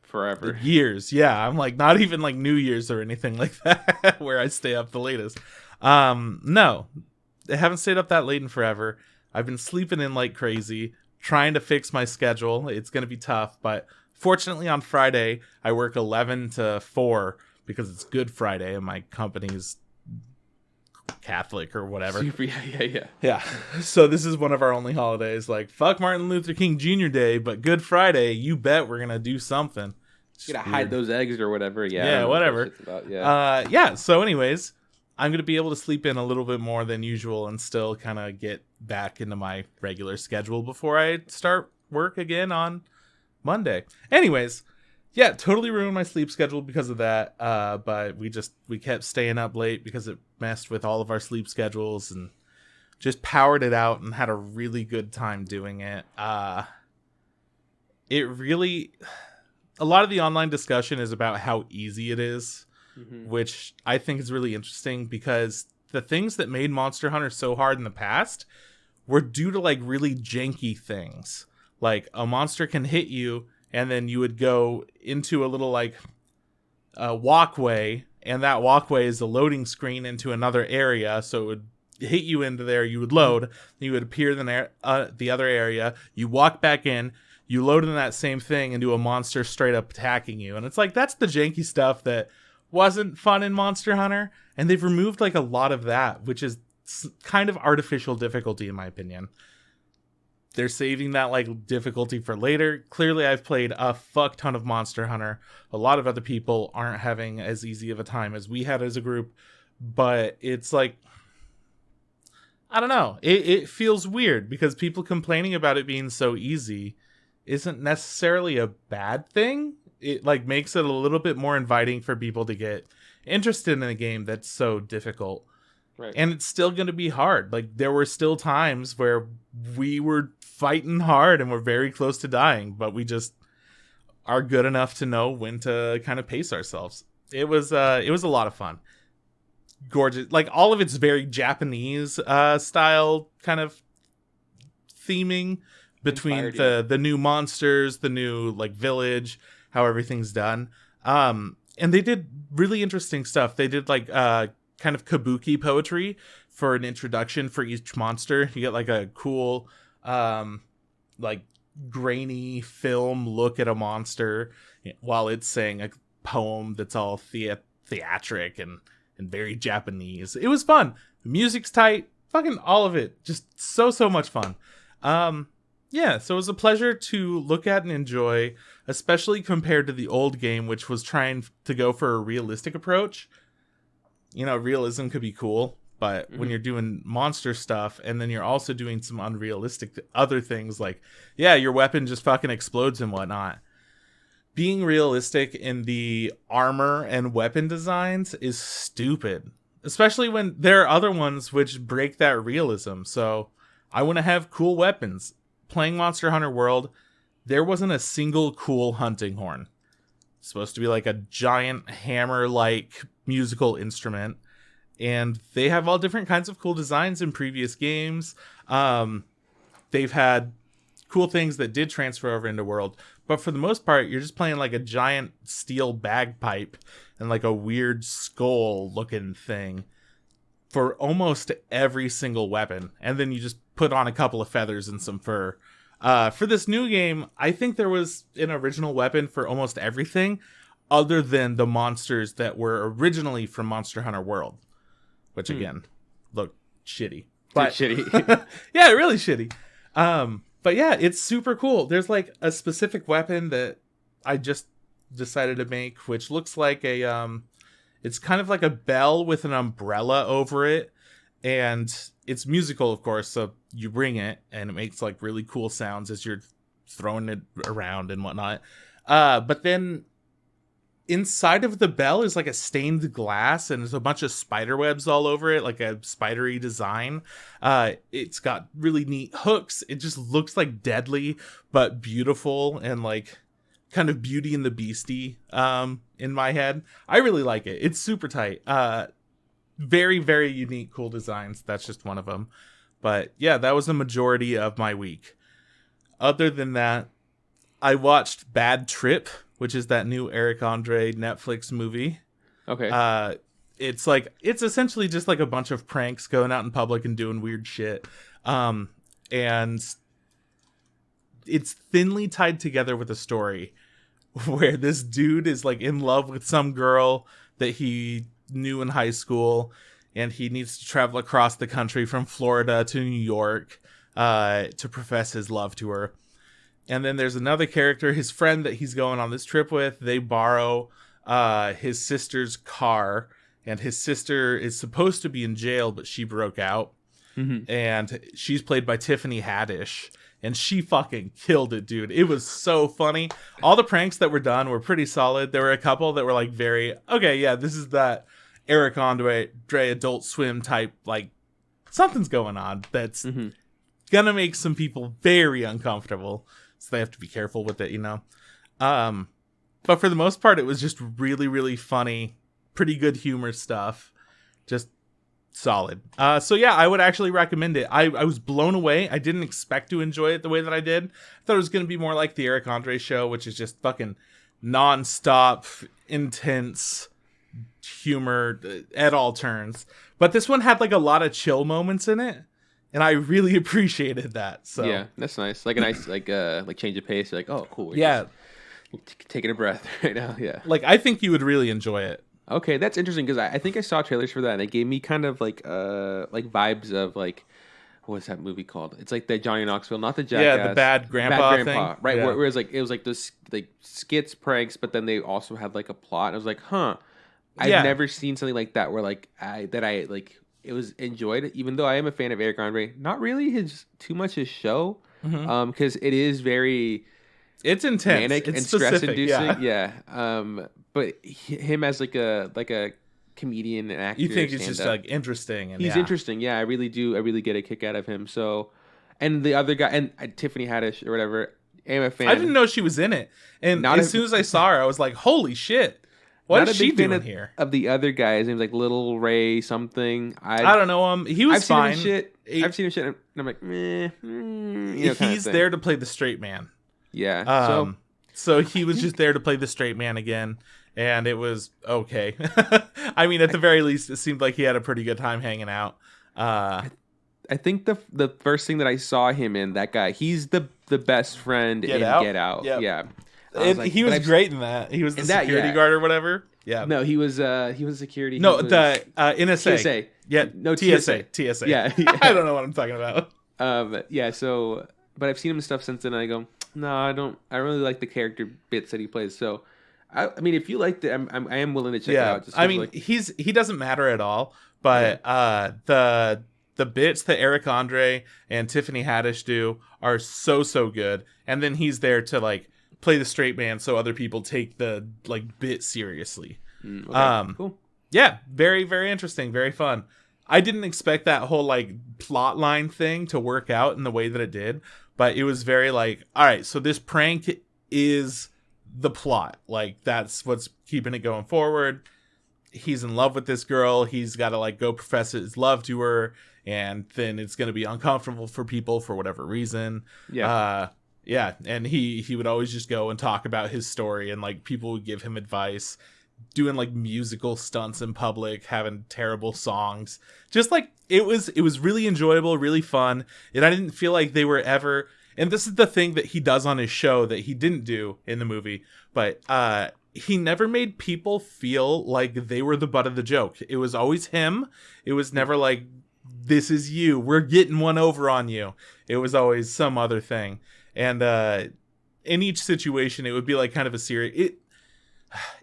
forever. Years. Yeah, I'm like, not even like New Year's or anything like that where I stay up the latest. No, I haven't stayed up that late in forever. I've been sleeping in like crazy, trying to fix my schedule. It's going to be tough, but fortunately on Friday, I work 11 to 4 because it's Good Friday and my company's Catholic or whatever. Yeah. So this is one of our only holidays. Like, fuck Martin Luther King Jr. Day, but Good Friday, you bet we're going to do something. You gotta hide those eggs or whatever. Yeah, whatever. So anyways, I'm going to be able to sleep in a little bit more than usual and still kind of get back into my regular schedule before I start work again on Monday. Anyways, yeah, totally ruined my sleep schedule because of that. But we kept staying up late because it messed with all of our sleep schedules, and just powered it out and had a really good time doing it. A lot of the online discussion is about how easy it is. Which I think is really interesting because the things that made Monster Hunter so hard in the past were due to like really janky things. Like a monster can hit you and then you would go into a little like walkway, and that walkway is a loading screen into another area. So it would hit you into there, you would load, you would appear in the other area, you walk back in, you load in that same thing into a monster straight up attacking you. And it's like, that's the janky stuff that wasn't fun in Monster Hunter, and they've removed like a lot of that, which is kind of artificial difficulty in my opinion. They're saving that like difficulty for later. Clearly I've played a fuck ton of Monster Hunter. A lot of other people aren't having as easy of a time as we had as a group, but it's like, I don't know, it feels weird because people complaining about it being so easy isn't necessarily a bad thing. It like makes it a little bit more inviting for people to get interested in a game that's so difficult. Right. And it's still going to be hard. Like, there were still times where we were fighting hard and we're very close to dying, but we just are good enough to know when to kind of pace ourselves. It was a lot of fun. Gorgeous. Like, all of it's very Japanese style kind of theming between the new monsters, the new like village, how everything's done. And they did really interesting stuff. They did like kind of kabuki poetry for an introduction for each monster. You get like a cool like grainy film look at a monster while it's saying a poem that's all theatric and very Japanese. It was fun. The music's tight. Fucking all of it. Just so much fun. Yeah, so it was a pleasure to look at and enjoy, especially compared to the old game, which was trying to go for a realistic approach. You know, realism could be cool, but when you're doing monster stuff, and then you're also doing some unrealistic other things, like, yeah, your weapon just fucking explodes and whatnot. Being realistic in the armor and weapon designs is stupid, especially when there are other ones which break that realism. So I want to have cool weapons. Playing Monster Hunter World, there wasn't a single cool hunting horn. It's supposed to be like a giant hammer-like musical instrument, and they have all different kinds of cool designs in previous games. They've had cool things that did transfer over into World, but for the most part, you're just playing like a giant steel bagpipe and like a weird skull-looking thing for almost every single weapon, and then you just put on a couple of feathers and some fur. For this new game, I think there was an original weapon for almost everything. other than the monsters that were originally from Monster Hunter World, which again look shitty. But shitty. yeah, really shitty. But yeah, it's super cool. There's like a specific weapon that I just decided to make, which looks like it's kind of like a bell with an umbrella over it, and it's musical, of course, so you ring it and it makes like really cool sounds as you're throwing it around and whatnot. But then inside of the bell is like a stained glass, and there's a bunch of spider webs all over it, like a spidery design. It's got really neat hooks. It just looks like deadly but beautiful, and like kind of Beauty and the Beastie in my head. I really like it. It's super tight. Very, very unique, cool designs. That's just one of them. But yeah, that was the majority of my week. Other than that, I watched Bad Trip, which is that new Eric Andre Netflix movie. Okay. It's essentially just like a bunch of pranks going out in public and doing weird shit. And it's thinly tied together with a story where this dude is like in love with some girl that he knew in high school, and he needs to travel across the country from Florida to New York to profess his love to her. And then there's another character, his friend that he's going on this trip with. They borrow his sister's car, and his sister is supposed to be in jail, but she broke out. Mm-hmm. And she's played by Tiffany Haddish, and she fucking killed it, dude. It was so funny. All the pranks that were done were pretty solid. There were a couple that were like very, okay, yeah, this is that Eric Andre Adult Swim type, like something's going on that's gonna make some people very uncomfortable. So they have to be careful with it, you know. But for the most part, it was just really, really funny, pretty good humor stuff. Just solid. So yeah, I would actually recommend it. I was blown away. I didn't expect to enjoy it the way that I did. I thought it was going to be more like the Eric Andre show, which is just fucking nonstop, intense humor at all turns. But this one had like a lot of chill moments in it, and I really appreciated that. So yeah, that's nice. Like a nice like change of pace. You're like, oh, cool. Yeah, taking a breath right now. Yeah, like I think you would really enjoy it. Okay, that's interesting because I think I saw trailers for that, and it gave me kind of like vibes of like, what's that movie called? It's like the Johnny Knoxville, not the Jackass. Yeah, the Bad Grandpa thing. Right? Yeah. Whereas like it was like this like skits, pranks, but then they also had like a plot. And I was like, huh, I've never seen something like that where like I it was enjoyed, even though I am a fan of Eric Andre. Not really too much his show, because it is very. It's intense. Manic and stress inducing. Yeah. But him as like a comedian and actor. You think he's just like interesting, and he's interesting. Yeah, I really do. I really get a kick out of him. So, and the other guy and Tiffany Haddish or whatever. I'm a fan. I didn't know she was in it, and as soon as I saw her, I was like, "Holy shit! What is she doing here?" Of the other guy, his name's like Little Ray something. I don't know him. He was fine. I've seen him shit, and I'm like, meh. He's there to play the straight man. Yeah. So he was just there to play the straight man again, and it was okay. I mean, at the very least, it seemed like he had a pretty good time hanging out. I think the first thing that I saw him in, that guy, he's the best friend in Get Out. Yep. Yeah. He was great in that. He was the security guard or whatever. Yeah. No, he was security. No, the NSA. TSA. Yeah. No, TSA. Yeah. I don't know what I'm talking about. Yeah. So, but I've seen him and stuff since then. And I go, no, I don't really like the character bits that he plays. So, I mean, if you liked it, I am willing to check it out. I mean, he doesn't matter at all. But the bits that Eric Andre and Tiffany Haddish do are so good. And then he's there to like play the straight man, so other people take the like bit seriously. Okay. Cool. Yeah, very, very interesting, very fun. I didn't expect that whole like plot line thing to work out in the way that it did. But it was very like, all right, so this prank is the plot. Like, that's what's keeping it going forward. He's in love with this girl. He's got to, like, go profess his love to her. And then it's going to be uncomfortable for people for whatever reason. Yeah. And he would always just go and talk about his story. And, like, people would give him advice. Doing, like, musical stunts in public. Having terrible songs. Just, like, it was really enjoyable, really fun. And I didn't feel like they were ever... And this is the thing that he does on his show that he didn't do in the movie. But he never made people feel like they were the butt of the joke. It was always him. It was never like, this is you, we're getting one over on you. It was always some other thing. And in each situation, it would be like kind of a serious...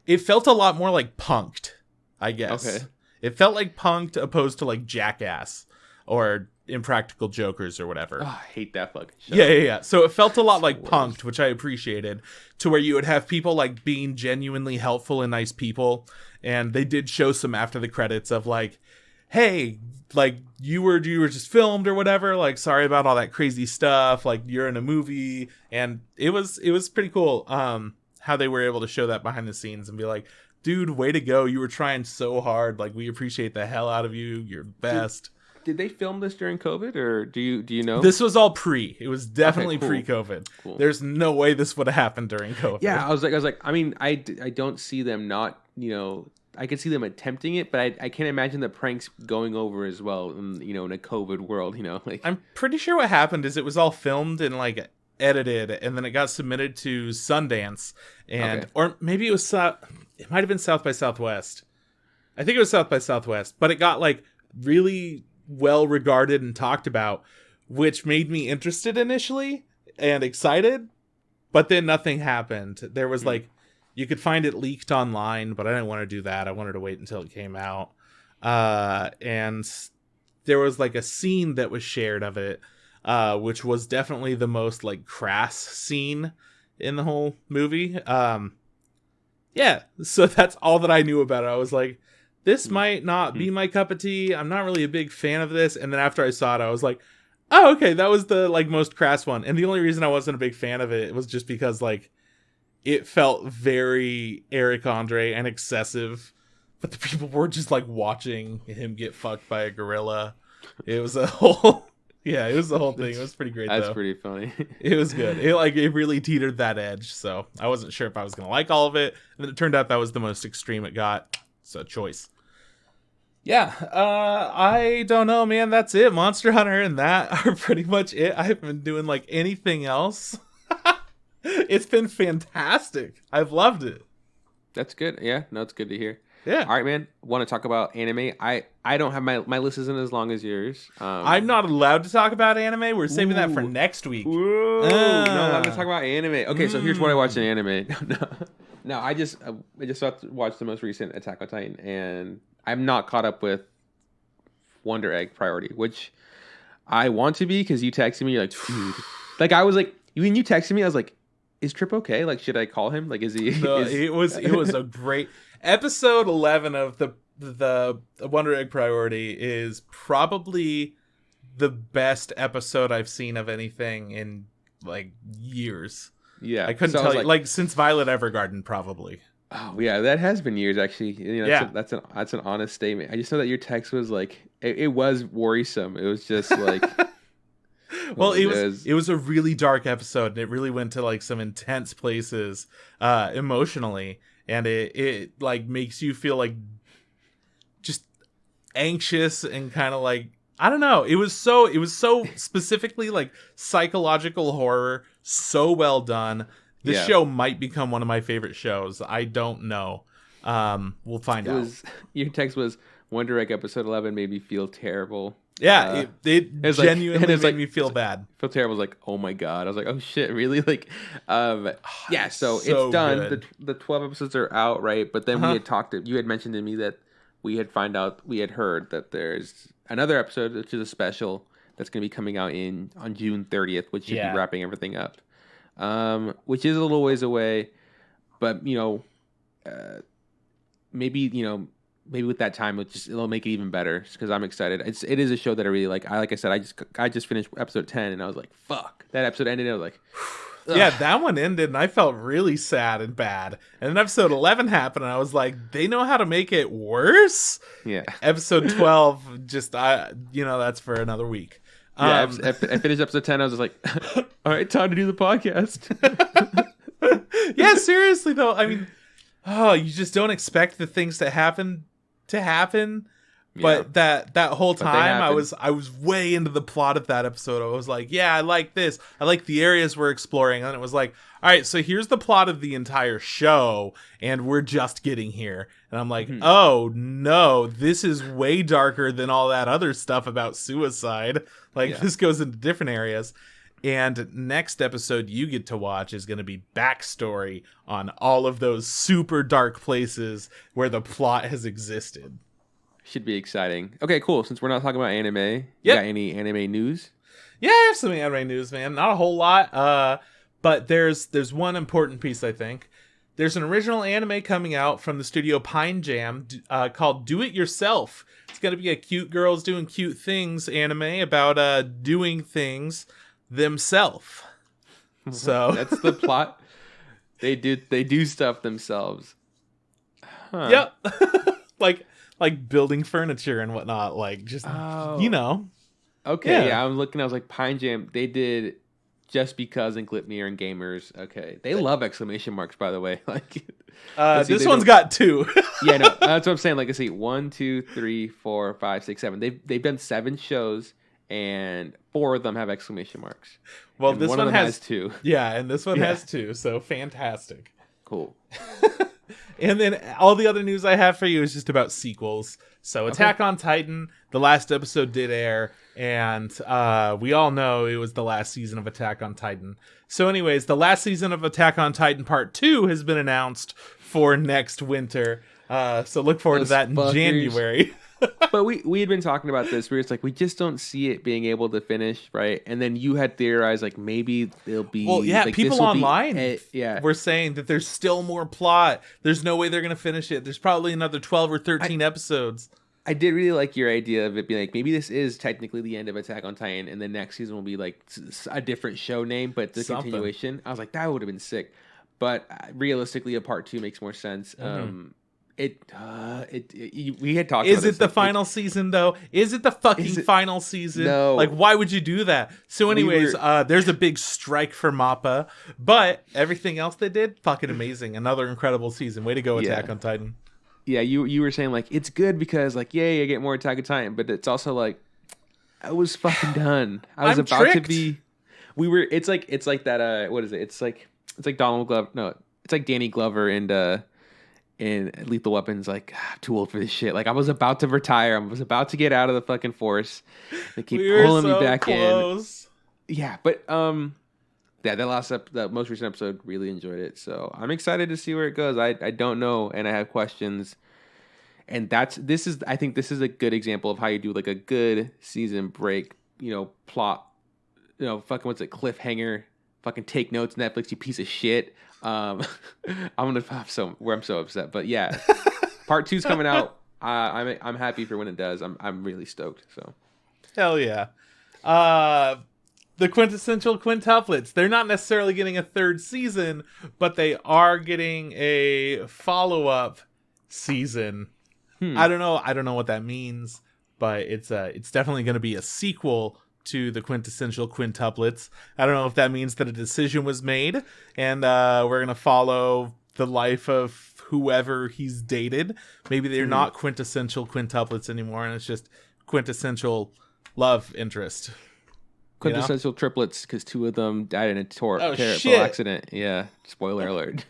It felt a lot more like Punk'd, I guess. Okay. It felt like Punk'd opposed to like Jackass or Impractical Jokers or whatever. Oh, I hate that fucking show. Yeah. So it felt a lot like Punk'd, which I appreciated, to where you would have people like being genuinely helpful and nice people. And they did show some after the credits of like, hey, like you were just filmed or whatever. Like, sorry about all that crazy stuff. Like, you're in a movie. And it was pretty cool. How they were able to show that behind the scenes and be like, dude, way to go. You were trying so hard. Like, we appreciate the hell out of you. You're the best. Did they film this during COVID, or do you know? This was all pre. It was definitely pre-COVID. Cool. There's no way this would have happened during COVID. Yeah, I was like, I mean, I don't see them not, I could see them attempting it, but I can't imagine the pranks going over as well in a COVID world, like. I'm pretty sure what happened is it was all filmed and like edited, and then it got submitted to Sundance, and or maybe it was it might have been South by Southwest. I think it was South by Southwest, but it got like really well regarded and talked about, which made me interested initially and excited, but then nothing happened. There was like, you could find it leaked online, but I didn't want to do that. I wanted to wait until it came out. And there was like a scene that was shared of it, which was definitely the most like crass scene in the whole movie. Yeah, so that's all that I knew about it. I was like, this might not be my cup of tea. I'm not really a big fan of this. And then after I saw it, I was like, oh, okay, that was the like most crass one. And the only reason I wasn't a big fan of it was just because like it felt very Eric Andre and excessive. But the people were just like watching him get fucked by a gorilla. It was a whole... Yeah, it was the whole thing. It was pretty great, That's pretty funny. It was good. It really teetered that edge, so I wasn't sure if I was going to like all of it. And then it turned out that was the most extreme it got. So, choice. Yeah, I don't know, man. That's it. Monster Hunter and that are pretty much it. I haven't been doing, like, anything else. It's been fantastic. I've loved it. That's good. Yeah, no, it's good to hear. Yeah. All right, man. Want to talk about anime? I don't have my list isn't as long as yours. I'm not allowed to talk about anime. We're saving that for next week. No, I'm gonna talk about anime. Okay, so here's what I watched in anime. No, I just watched the most recent Attack on Titan, and I'm not caught up with Wonder Egg Priority, which I want to be because you texted me. You're like, dude, like I was like, when you texted me, I was like, is Trip okay? Like, should I call him? Like, is he? No, it was a great. Episode 11 of the Wonder Egg Priority is probably the best episode I've seen of anything in like years. Yeah, I couldn't tell you like since Violet Evergarden probably. Oh yeah, that has been years actually. That's an honest statement. I just know that your text was like it was worrisome. It was just like. Well, it was a really dark episode, and it really went to like some intense places emotionally. And it like makes you feel like just anxious and kind of like, I don't know. It was so specifically like psychological horror. So well done. This show might become one of my favorite shows. I don't know. We'll find out. Your text was Wonder Egg episode 11 made me feel terrible. Yeah, it genuinely made me feel bad. Feel terrible. I was like, oh my god. I was like, oh shit, really? Like, yeah. So it's done. Good. The 12 episodes are out, right? But then we had you had mentioned to me that we had heard that there's another episode, which is a special that's going to be coming out on June 30th, which should be wrapping everything up. Which is a little ways away, but maybe with that time it'll make it even better because I'm excited. It is a show that I really like. Like I said, I just finished episode 10 and I was like, fuck. That episode ended and I was like, ugh. Yeah, that one ended and I felt really sad and bad. And then episode 11 happened and I was like, they know how to make it worse? Yeah. Episode 12 that's for another week. Yeah, I finished episode 10. I was just like, all right, time to do the podcast. Yeah, seriously though. I mean, you just don't expect the things that happen to happen, But that whole time I was way into the plot of that episode. I was like, yeah, I like this. I like the areas we're exploring. And it was like, all right, so here's the plot of the entire show, and we're just getting here. And I'm like, oh no, this is way darker than all that other stuff about suicide. Like this goes into different areas. And next episode you get to watch is going to be backstory on all of those super dark places where the plot has existed. Should be exciting. Okay, cool. Since we're not talking about anime, you got any anime news? Yeah, I have some anime news, man. Not a whole lot. But there's one important piece, I think. There's an original anime coming out from the studio Pine Jam called Do It Yourself. It's going to be a cute girls doing cute things anime about doing things themselves. So that's the plot. They do stuff themselves. Huh. Yep. like building furniture and whatnot, like just you know. Okay, yeah, I'm looking. I was like, Pine Jam. They did Just Because and Glipnir and Gamers. Okay, they love exclamation marks, by the way. Like, this one's got 2. Yeah, no, that's what I'm saying. Like, I see 1, 2, 3, 4, 5, 6, 7. They've done 7 shows, and 4 of them have exclamation marks. Well, and this one has 2. Yeah, and this one has 2. So fantastic. Cool. And then all the other news I have for you is just about sequels. So Attack on Titan, the last episode did air, and we all know it was the last season of Attack on Titan. So anyways, the last season of Attack on Titan Part 2 has been announced for next winter. So look forward to that in January. But we had been talking about this where it's like we just don't see it being able to finish, right? And then you had theorized like maybe there'll be like, people online were saying that there's still more plot. There's no way they're gonna finish it. There's probably another 12 or 13 episodes. I did really like your idea of it being like maybe this is technically the end of Attack on Titan, and the next season will be like a different show name, but the continuation. I was like, that would have been sick. But realistically, a part 2 makes more sense. We had talked. Is it the final season though? Is it the fucking final season? No. Like, why would you do that? So, anyways, there's a big strike for Mappa, but everything else they did, fucking amazing. Another incredible season. Way to go, Attack on Titan. Yeah, you were saying like it's good because like yay, I get more Attack on Titan, but it's also like I was fucking done. I was about tricked. To be. We were. It's like that. What is it? It's like Donald Glover. No, it's like Danny Glover and Lethal Weapon's like, I'm too old for this shit. Like I was about to retire. I was about to get out of the fucking force. They keep pulling me back close. In. Yeah, but the most recent episode, really enjoyed it. So I'm excited to see where it goes. I don't know, and I have questions. And I think this is a good example of how you do like a good season break. Plot. Fucking what's it? Cliffhanger. Fucking take notes, Netflix. You piece of shit. I'm so upset, but yeah, part 2's coming out. I'm happy for when it does. I'm really stoked. So, hell yeah. The Quintessential Quintuplets. They're not necessarily getting a 3rd season, but they are getting a follow-up season. I don't know what that means, but it's definitely going to be a sequel to the Quintessential Quintuplets. I don't know if that means that a decision was made and we're going to follow the life of whoever he's dated. Maybe they're not quintessential quintuplets anymore and it's just quintessential love interest. Quintessential triplets because 2 of them died in a terrible accident. Yeah. Spoiler alert.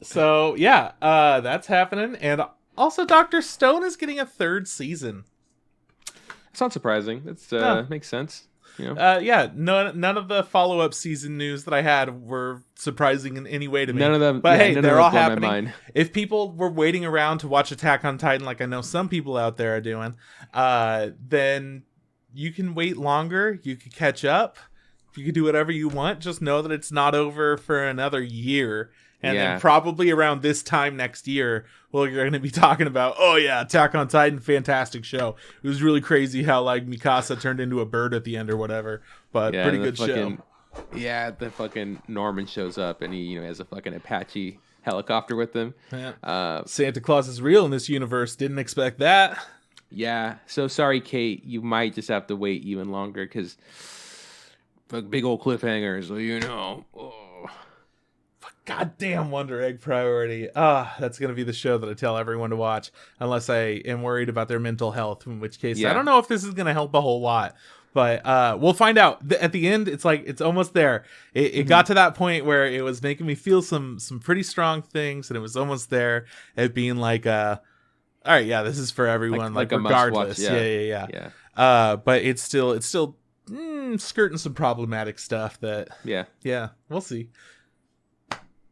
So yeah, that's happening. And also Dr. Stone is getting a 3rd season. It's not surprising. It makes sense. None of the follow-up season news that I had were surprising in any way to me. None of them. But hey, they're all happening. If people were waiting around to watch Attack on Titan, like I know some people out there are doing, then you can wait longer. You can catch up. You can do whatever you want. Just know that it's not over for another year. And then probably around this time next year, we're going to be talking about, Attack on Titan, fantastic show. It was really crazy how like Mikasa turned into a bird at the end or whatever, but pretty good show. Yeah, the fucking Norman shows up and he has a fucking Apache helicopter with him. Yeah. Santa Claus is real in this universe. Didn't expect that. Yeah. So sorry, Kate. You might just have to wait even longer because big old cliffhangers. goddamn Wonder Egg priority. That's going to be the show that I tell everyone to watch, unless I am worried about their mental health, in which case I don't know if this is going to help a whole lot. But we'll find out. At the end, it's like it's almost there. It got to that point where it was making me feel some pretty strong things, and it was almost there at being like, all right, yeah, this is for everyone, like regardless. Yeah. But it's still skirting some problematic stuff that we'll see.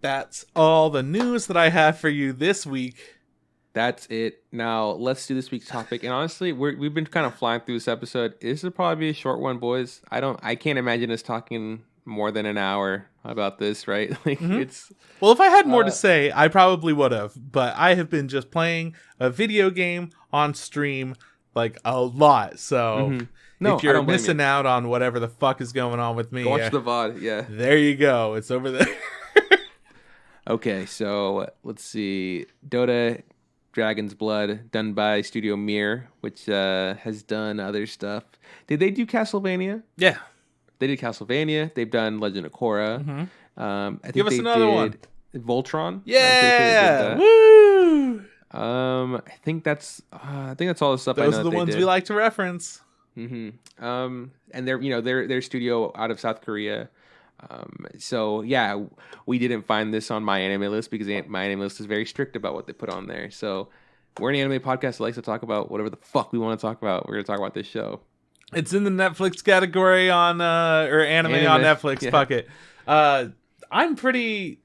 That's all the news that I have for you this week. That's it. Now let's do this week's topic. And honestly, we've been kind of flying through this episode. This will probably be a short one, boys. I can't imagine us talking more than an hour about this, right? Like it's. Well, if I had more to say, I probably would have. But I have been just playing a video game on stream like a lot. So if you're missing out on whatever the fuck is going on with me, go watch the VOD. Yeah, there you go. It's over there. Okay, so let's see. Dota. Dragon's Blood, done by Studio Mir, which has done other stuff. Did they do Castlevania? Yeah. They did Castlevania. They've done Legend of Korra. I think Give us another one. Voltron. Yeah. Woo! I think that's all the stuff. Those I know are the ones did. we like to reference. And they're studio out of South Korea. So yeah, we didn't find this on my anime list because my anime list is very strict about what they put on there. So we're an anime podcast that likes to talk about whatever the fuck we want to talk about. We're going to talk about this show. It's in the Netflix category on or anime on Netflix. Yeah. Fuck it. I'm pretty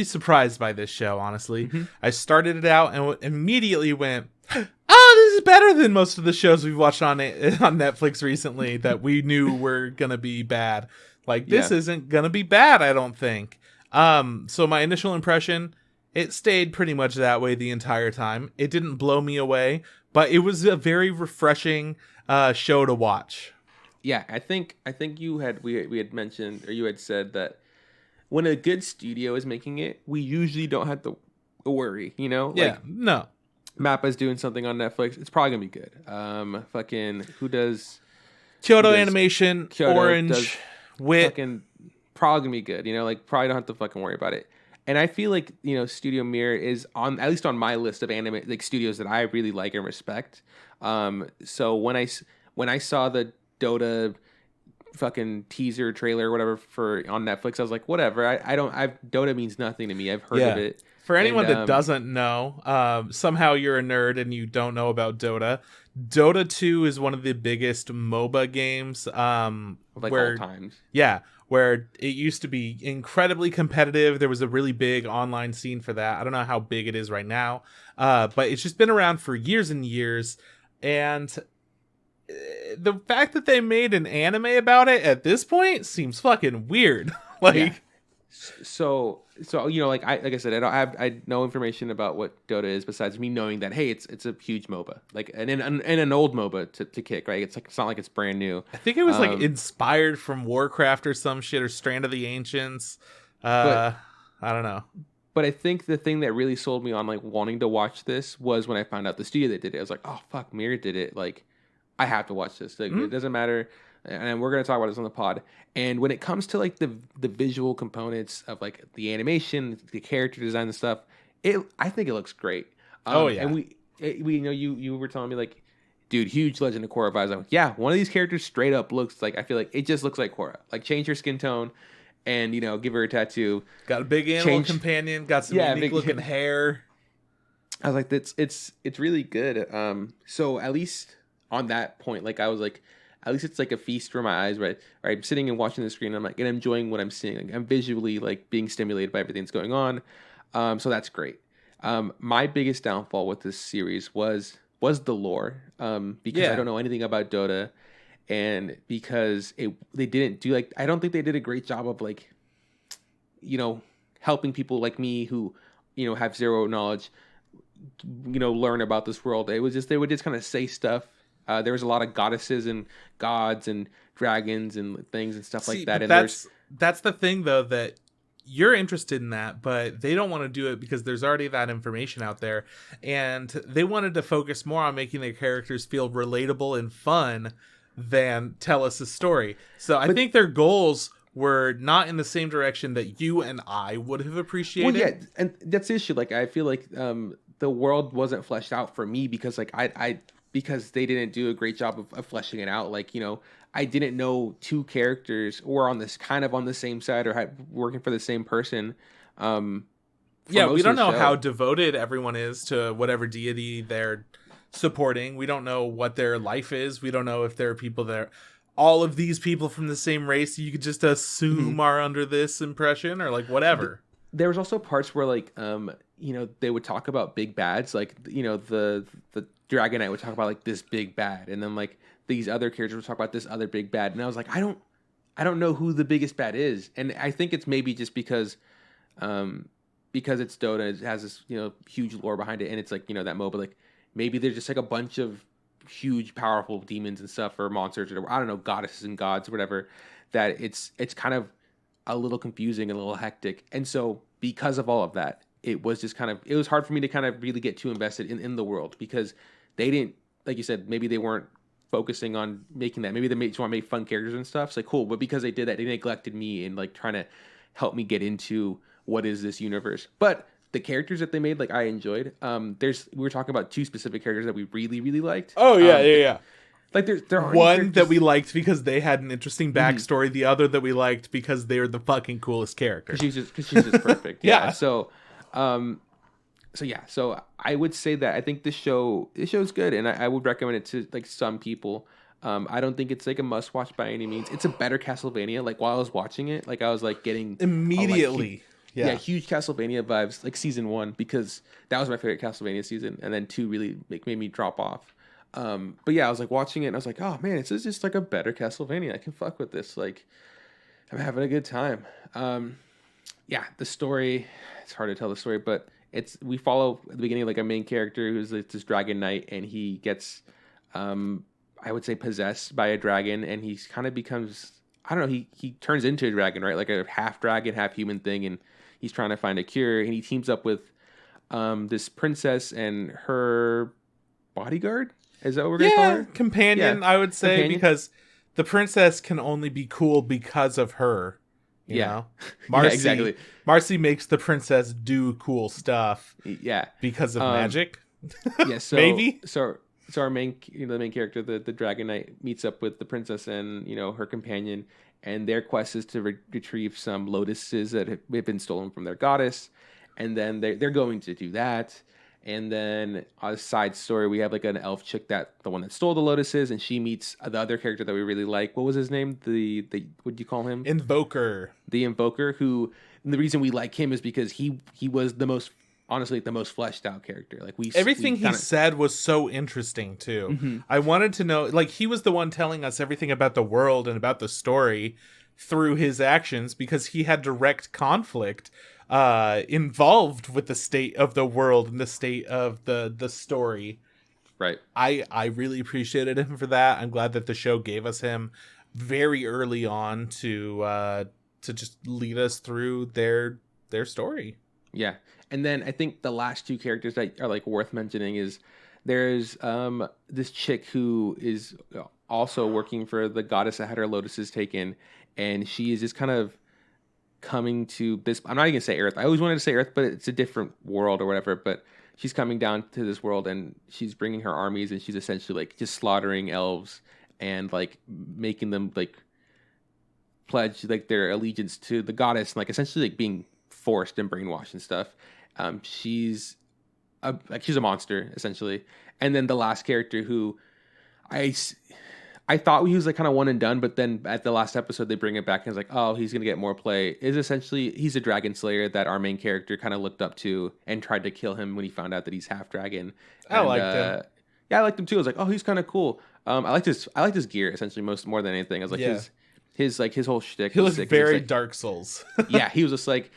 surprised by this show, honestly. I started it out and immediately went, this is better than most of the shows we've watched on Netflix recently that we knew were gonna be bad. Like, this isn't gonna be bad, I don't think. So my initial impression, it stayed pretty much that way the entire time. It didn't blow me away, but it was a very refreshing show to watch. Yeah, I think we had mentioned, or you had said that when a good studio is making it, we usually don't have to worry, you know? No. Mappa's doing something on Netflix. It's probably gonna be good. Who does Kyoto Animation, Orange, Wit. Probably gonna be good. You know, like probably don't have to fucking worry about it. And I feel like, you know, Studio Mir is on, at least on my list of anime like studios that I really like and respect. So when I saw the Dota fucking teaser trailer or whatever on Netflix, I was like, whatever. Dota means nothing to me. I've heard of it. For anyone that doesn't know, somehow you're a nerd and you don't know about Dota. Dota 2 is one of the biggest MOBA games. All times. Yeah, where it used to be incredibly competitive. There was a really big online scene for that. I don't know how big it is right now, but it's just been around for years and years. And the fact that they made an anime about it at this point seems fucking weird. So you know, like I said, I have no information about what Dota is besides me knowing that hey, it's a huge MOBA, like and an old MOBA to kick, right? It's not like it's brand new. I think it was like inspired from Warcraft or some shit or Strand of the Ancients. I don't know. But I think the thing that really sold me on like wanting to watch this was when I found out the studio that did it. I was like, oh fuck, Mir did it. Like, I have to watch this. Like, it doesn't matter. And we're going to talk about this on the pod. And when it comes to like the visual components of like the animation, the character design and stuff, I think it looks great. And we know you were telling me like, dude, huge Legend of Korra vibes. I'm like, yeah, one of these characters straight up looks like, I feel like it just looks like Korra. Like, change her skin tone and, you know, give her a tattoo. Got a big animal companion, got some unique looking hair. I was like, it's really good. So at least on that point, like I was like, at least it's like a feast for my eyes, right? I'm sitting and watching the screen. And I'm like, and I'm enjoying what I'm seeing. Like, I'm visually like being stimulated by everything that's going on. So that's great. My biggest downfall with this series was the lore, because I don't know anything about Dota, and because they didn't do like, I don't think they did a great job of like, you know, helping people like me who, you know, have zero knowledge, you know, learn about this world. It was just, they would just kind of say stuff. There was a lot of goddesses and gods and dragons and things and stuff like that. And that's the thing, though, that you're interested in that, but they don't want to do it because there's already that information out there. And they wanted to focus more on making their characters feel relatable and fun than tell us a story. So I think their goals were not in the same direction that you and I would have appreciated. Well, yeah, and that's the issue. Like, I feel like the world wasn't fleshed out for me because, like, because they didn't do a great job of fleshing it out. Like, I didn't know two characters were on this kind of on the same side or working for the same person. Yeah, we don't know how devoted everyone is to whatever deity they're supporting. We don't know what their life is. We don't know if there are people there. All of these people from the same race, you could just assume are under this impression or like whatever. There was also parts where like, they would talk about big bads. Like, the Dragon Knight would talk about like this big bad. And then like these other characters would talk about this other big bad. And I was like, I don't know who the biggest bad is. And I think it's maybe just because it's Dota, it has this, huge lore behind it. And it's like, that MOBA, like maybe there's just like a bunch of huge powerful demons and stuff or monsters or I don't know, goddesses and gods or whatever, that it's kind of a little confusing and a little hectic. And so because of all of that, it was hard for me to kind of really get too invested in the world because they didn't, like you said, maybe they weren't focusing on making that. Maybe they just want to make fun characters and stuff. It's like, cool. But because they did that, they neglected me and like trying to help me get into what is this universe. But the characters that they made, like I enjoyed. We were talking about two specific characters that we really, really liked. Oh yeah, yeah. Like there are one that we liked because they had an interesting backstory. The other that we liked because they're the fucking coolest character. Because she's just perfect. Yeah. So I would say that I think this show's good, and I would recommend it to like some people. I don't think it's like a must watch by any means. It's a better Castlevania. Like while I was watching it, like I was like getting immediately. Huge Castlevania vibes, like season 1, because that was my favorite Castlevania season, and then 2 really made me drop off. But yeah, I was like watching it, and I was like, oh man, this is just like a better Castlevania. I can fuck with this. Like, I'm having a good time. The story, it's hard to tell the story, but we follow at the beginning like a main character who's like this Dragon Knight, and he gets, I would say, possessed by a dragon, and he kind of becomes, I don't know, he turns into a dragon, right? Like a half dragon, half human thing, and he's trying to find a cure, and he teams up with this princess and her bodyguard. Is that what we're going to call her? Companion, I would say, because the princess can only be cool because of her. You know? Marcy, exactly. Marcy makes the princess do cool stuff. Yeah. Because of magic. Yeah, so maybe. So our main character, the Dragon Knight, meets up with the princess and, her companion, and their quest is to retrieve some lotuses that have been stolen from their goddess, and then they're going to do that. And then on a side story, we have like an elf chick, the one that stole the lotuses, and she meets the other character that we really like. What was his name? The what do you call him? Invoker. The Invoker, who, and the reason we like him is because he was the most, honestly, the most fleshed out character. Like everything he said was so interesting too. Mm-hmm. I wanted to know, like, he was the one telling us everything about the world and about the story through his actions because he had direct conflict involved with the state of the world and the state of the story. Right. I really appreciated him for that. I'm glad that the show gave us him very early on to just lead us through their story. Yeah. And then I think the last two characters that are like worth mentioning is there's this chick who is also working for the goddess that had her lotuses taken, and she is just kind of coming to this, I'm not even gonna say Earth. I always wanted to say Earth, but it's a different world or whatever. But she's coming down to this world, and she's bringing her armies, and she's essentially like just slaughtering elves and like making them like pledge like their allegiance to the goddess, and like essentially like being forced and brainwashed and stuff. She's a monster essentially. And then the last character who I thought he was like kind of one and done, but then at the last episode they bring it back and it's like, oh, he's gonna get more play. Is essentially he's a dragon slayer that our main character kind of looked up to and tried to kill him when he found out that he's half dragon. I liked him. Yeah, I liked him too. I was like, oh, he's kind of cool. I liked his gear essentially more than anything. I was like his whole shtick. He looked very like, Dark Souls. Yeah, he was like,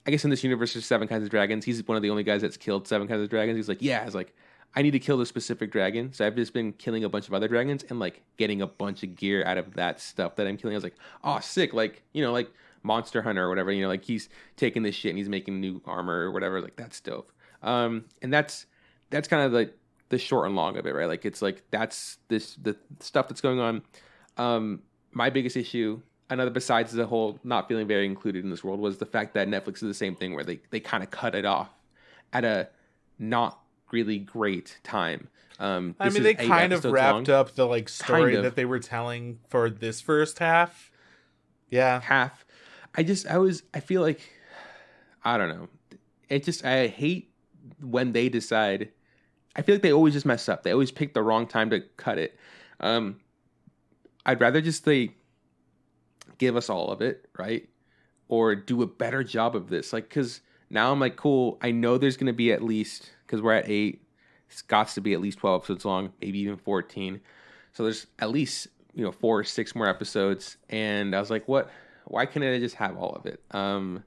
I guess in this universe there's 7 kinds of dragons. He's one of the only guys that's killed 7 kinds of dragons. He's like, yeah, I was like, I need to kill this specific dragon. So I've just been killing a bunch of other dragons and like getting a bunch of gear out of that stuff that I'm killing. I was like, oh, sick. Like, like Monster Hunter or whatever, like he's taking this shit and he's making new armor or whatever. Like that's dope. And that's kind of like the short and long of it, right? Like it's like, that's the stuff that's going on. my biggest issue, another besides the whole not feeling very included in this world, was the fact that Netflix is the same thing where they kind of cut it off at a not really great time. I mean, they kind of wrapped up the like story that they were telling for this first half. Yeah, half. I feel like, I don't know. I hate when they decide. I feel like they always just mess up. They always pick the wrong time to cut it. I'd rather just give us all of it, right? Or do a better job of this. Like, because now I'm like, cool, I know there's going to be at least, because we're at 8, it's got to be at least 12 episodes long, maybe even 14. So there's at least, 4 or 6 more episodes. And I was like, what? Why can't I just have all of it?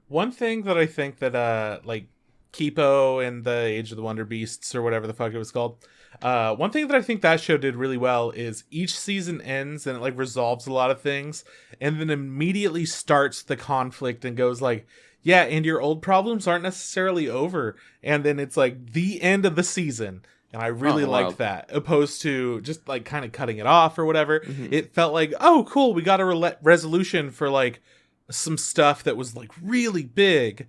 One thing that I think that, like, Kipo and the Age of the Wonder Beasts, or whatever the fuck it was called, one thing that I think that show did really well is each season ends and it like resolves a lot of things and then immediately starts the conflict and goes like, yeah, and your old problems aren't necessarily over, and then it's like the end of the season. And I really liked that, opposed to just like kind of cutting it off or whatever. Mm-hmm. It felt like, oh cool, we got a resolution for like some stuff that was like really big,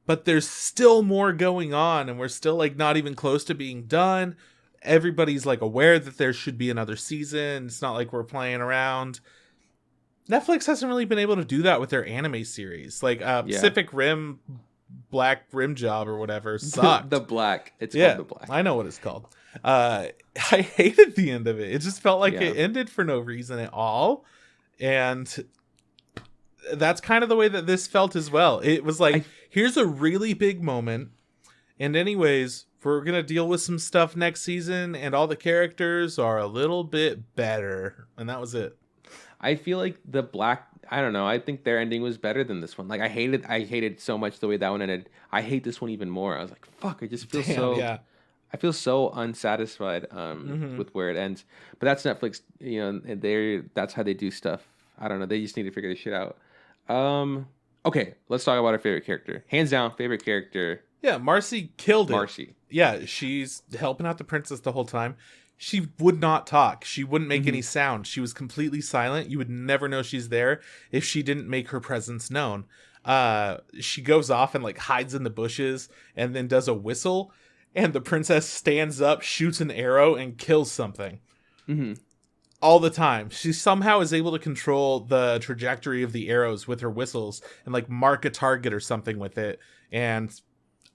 but there's still more going on and we're still like not even close to being done. Everybody's like aware that there should be another season. It's not like we're playing around. Netflix hasn't really been able to do that with their anime series. Like Pacific Rim, Black Rim Job or whatever sucked. It's called The Black. I know what it's called. I hated the end of it. It just felt like it ended for no reason at all. And that's kind of the way that this felt as well. It was like, here's a really big moment. And anyways, we're going to deal with some stuff next season. And all the characters are a little bit better. And that was it. I feel like The Black, I don't know. I think their ending was better than this one. Like I hated so much the way that one ended. I hate this one even more. I was like, fuck, I just feel I feel so unsatisfied with where it ends. But that's Netflix, that's how they do stuff. I don't know. They just need to figure this shit out. Okay, let's talk about our favorite character. Hands down, favorite character. Yeah, Marcy killed it. Marcy. Yeah, she's helping out the princess the whole time. She would not talk. She wouldn't make any sound. She was completely silent. You would never know she's there if she didn't make her presence known. She goes off and like hides in the bushes and then does a whistle. And the princess stands up, shoots an arrow, and kills something. Mm-hmm. All the time. She somehow is able to control the trajectory of the arrows with her whistles and like mark a target or something with it. And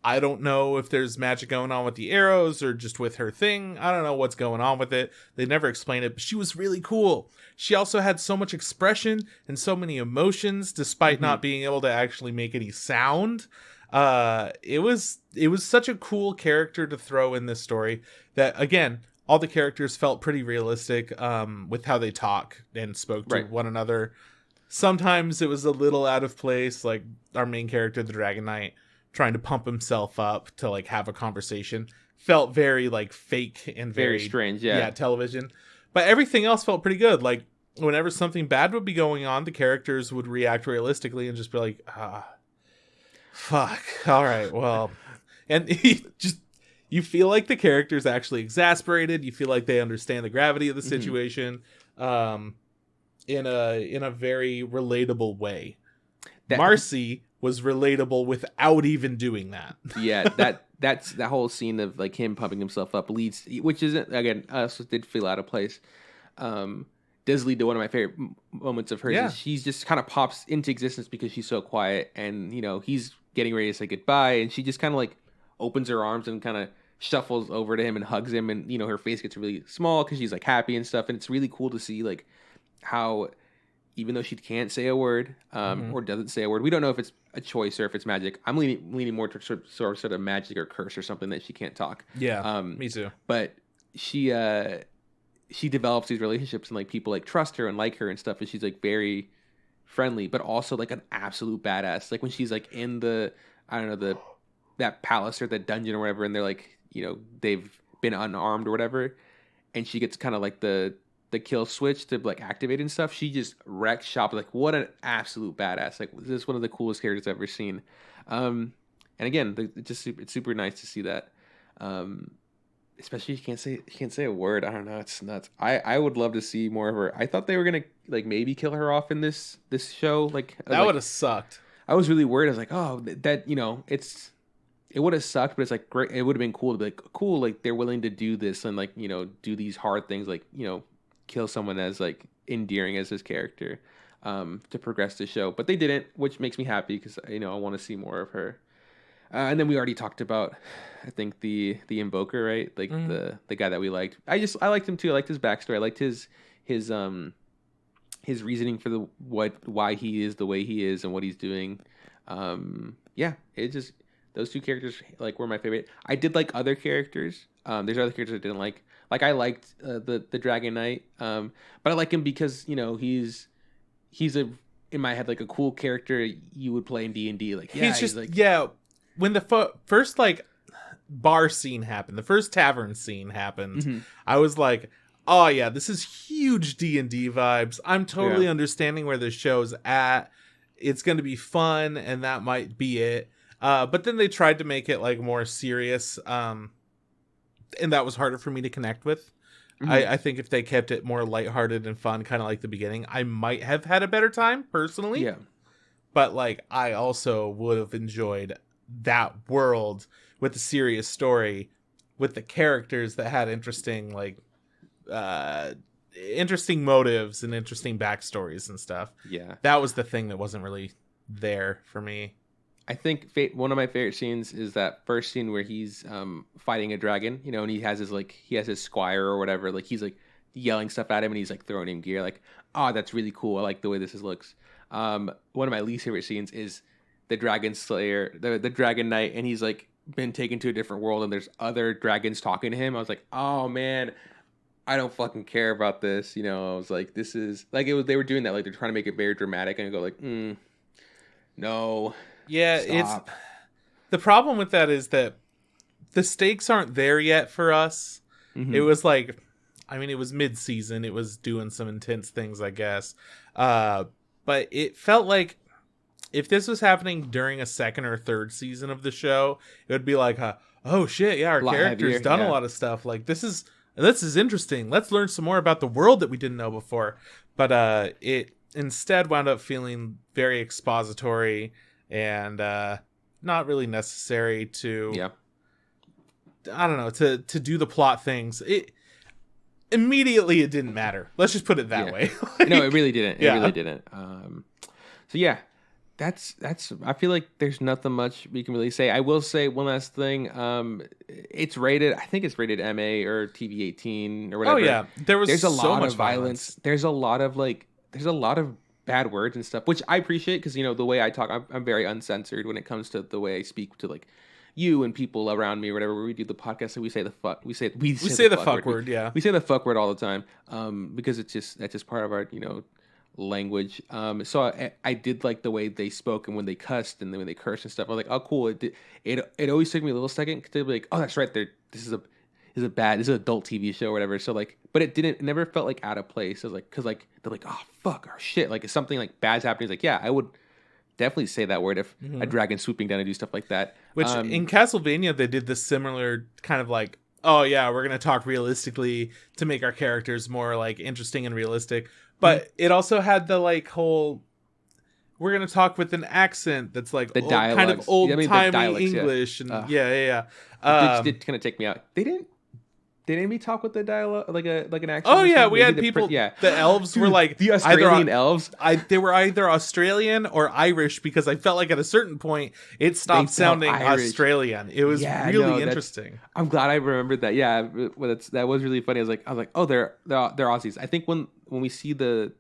I don't know if there's magic going on with the arrows or just with her thing. I don't know what's going on with it. They never explain it, but she was really cool. She also had so much expression and so many emotions despite not being able to actually make any sound. It was such a cool character to throw in this story that, again, all the characters felt pretty realistic with how they talk and spoke to one another. Sometimes it was a little out of place, like our main character, the Dragon Knight, trying to pump himself up to like have a conversation. Felt very like fake and very strange, television. But everything else felt pretty good. Like whenever something bad would be going on, the characters would react realistically and just be like, fuck, all right, well. And you feel like the character's actually exasperated. You feel like they understand the gravity of the situation in a very relatable way. Marcy was relatable without even doing that. Yeah, that's that whole scene of like him pumping himself up leads, which isn't, again, us did feel out of place. Does lead to one of my favorite moments of hers. Yeah. She's just kind of pops into existence because she's so quiet, and he's getting ready to say goodbye, and she just kind of like opens her arms and kind of shuffles over to him and hugs him, and her face gets really small because she's like happy and stuff, and it's really cool to see like how, even though she can't say a word or doesn't say a word, we don't know if it's a choice or if it's magic. I'm leaning more towards sort of magic or curse or something that she can't talk. Yeah, me too. But she develops these relationships and like people like trust her and like her and stuff, and she's like very friendly, but also like an absolute badass. Like when she's like in that palace or that dungeon or whatever, and they're like, they've been unarmed or whatever, and she gets kind of like the kill switch to like activate and stuff. She just wrecks shop. Like what an absolute badass. Like this is one of the coolest characters I've ever seen. And again, it's super nice to see that. especially you can't say a word. I don't know. It's nuts. I would love to see more of her. I thought they were gonna like maybe kill her off in this show. Like That would have sucked. I was really worried. I was like, oh, that it would have sucked, but it's like great. It would have been cool to be like cool. Like they're willing to do this and like do these hard things. Like kill someone as like endearing as his character, to progress the show. But they didn't, which makes me happy because I want to see more of her. And then we already talked about, I think the Invoker, right? Like the guy that we liked. I liked him too. I liked his backstory. I liked his reasoning for why he is the way he is and what he's doing. Yeah, it just those two characters like were my favorite. I did like other characters. There's other characters I didn't like. Like I liked the Dragon Knight, but I like him because he's in my head like a cool character you would play in D&D. Like yeah, he's like yeah. When the first like bar scene happened, the first tavern scene happened, I was like, oh yeah, this is huge D&D vibes. I'm totally understanding where the show's at. It's going to be fun, and that might be it. But then they tried to make it like more serious, and that was harder for me to connect with. I think if they kept it more lighthearted and fun, kind of like the beginning, I might have had a better time personally. Yeah. But like, I also would have enjoyed that world with the serious story, with the characters that had interesting motives and interesting backstories and stuff. Yeah, that was the thing that wasn't really there for me. I think one of my favorite scenes is that first scene where he's fighting a dragon, and he has his squire or whatever, like he's like yelling stuff at him and he's like throwing him gear, like, oh, that's really cool. I like the way this looks. One of my least favorite scenes is the Dragon Slayer, the Dragon Knight, and he's like been taken to a different world and there's other dragons talking to him. I was like, oh man, I don't fucking care about this. I was like, this is like they were doing that, like they're trying to make it very dramatic, and I go like, no. Yeah, stop. It's the problem with that is that the stakes aren't there yet for us. It was like, I mean, it was mid-season. It was doing some intense things, I guess. But it felt like if this was happening during a second or third season of the shoit would be like, oh shit, yeah, our character's done a lot of stuff. Like this is interesting. Let's learn some more about the world that we didn't know before. But it instead wound up feeling very expository and not really necessary to I don't know, to do the plot things. Immediately it didn't matter. Let's just put it that way. No, it really didn't. It really didn't. So yeah, that's I feel like there's nothing much we can really say. I will say one last thing. It's rated, I think it's rated MA or TV 18 or whatever. Oh yeah. There's a lot of violence. There's a lot of bad words and stuff, which I appreciate because the way I talk, I'm very uncensored when it comes to the way I speak to like you and people around me or whatever. Where we do the podcast, so we say the fuck, we say the fuck word. We say the fuck word all the time, because that's just part of our language. So I did like the way they spoke and when they cussed and then when they cursed and stuff. I was like, oh cool. It always took me a little second because they'd be like, oh that's right, this is an adult TV show or whatever. So like, but it never felt like out of place. It was like, cause like they're like, oh fuck or shit, like if something like bad's happening, it's like, yeah, I would definitely say that word if a dragon swooping down and do stuff like that. Which in Castlevania they did this similar kind of like, oh yeah, we're gonna talk realistically to make our characters more like interesting and realistic. But it also had the like whole, we're gonna talk with an accent that's like the dialogues, kind of old timey English, and It did kind of take me out. They didn't talk with the dialogue like an accent. Oh yeah, we had people. The elves were like the Australian elves. They were either Australian or Irish because I felt like at a certain point it stopped sounding Australian. It was really interesting. I'm glad I remembered that. Yeah, that was really funny. I was like, oh, they're Aussies. I think when we see the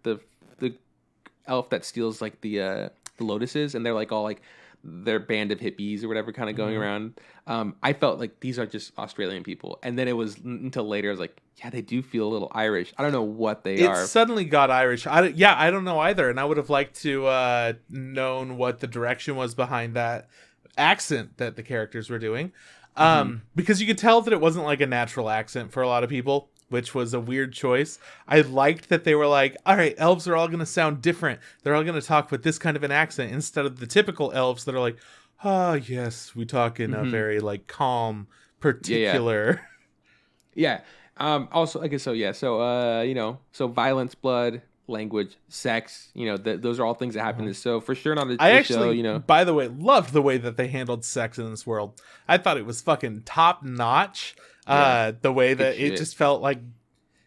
elf that steals like the lotuses and they're like all like their band of hippies or whatever kind of going around, I felt like these are just Australian people, and then it was until later I was like, yeah, they do feel a little Irish. I don't know what they are. It suddenly got Irish. I don't know either, and I would have liked to known what the direction was behind that accent that the characters were doing, because you could tell that it wasn't like a natural accent for a lot of people, which was a weird choice. I liked that they were like, all right, elves are all going to sound different. They're all going to talk with this kind of an accent instead of the typical elves that are like, yes, we talk in a very like calm, particular. Yeah. Also, I guess so. Yeah. So, so violence, blood, language, sex. Those are all things that happen in this. So for sure, not I a show. actually, by the way, loved the way that they handled sex in this world. I thought it was fucking top notch. Yeah. The way Good that it shit. just felt like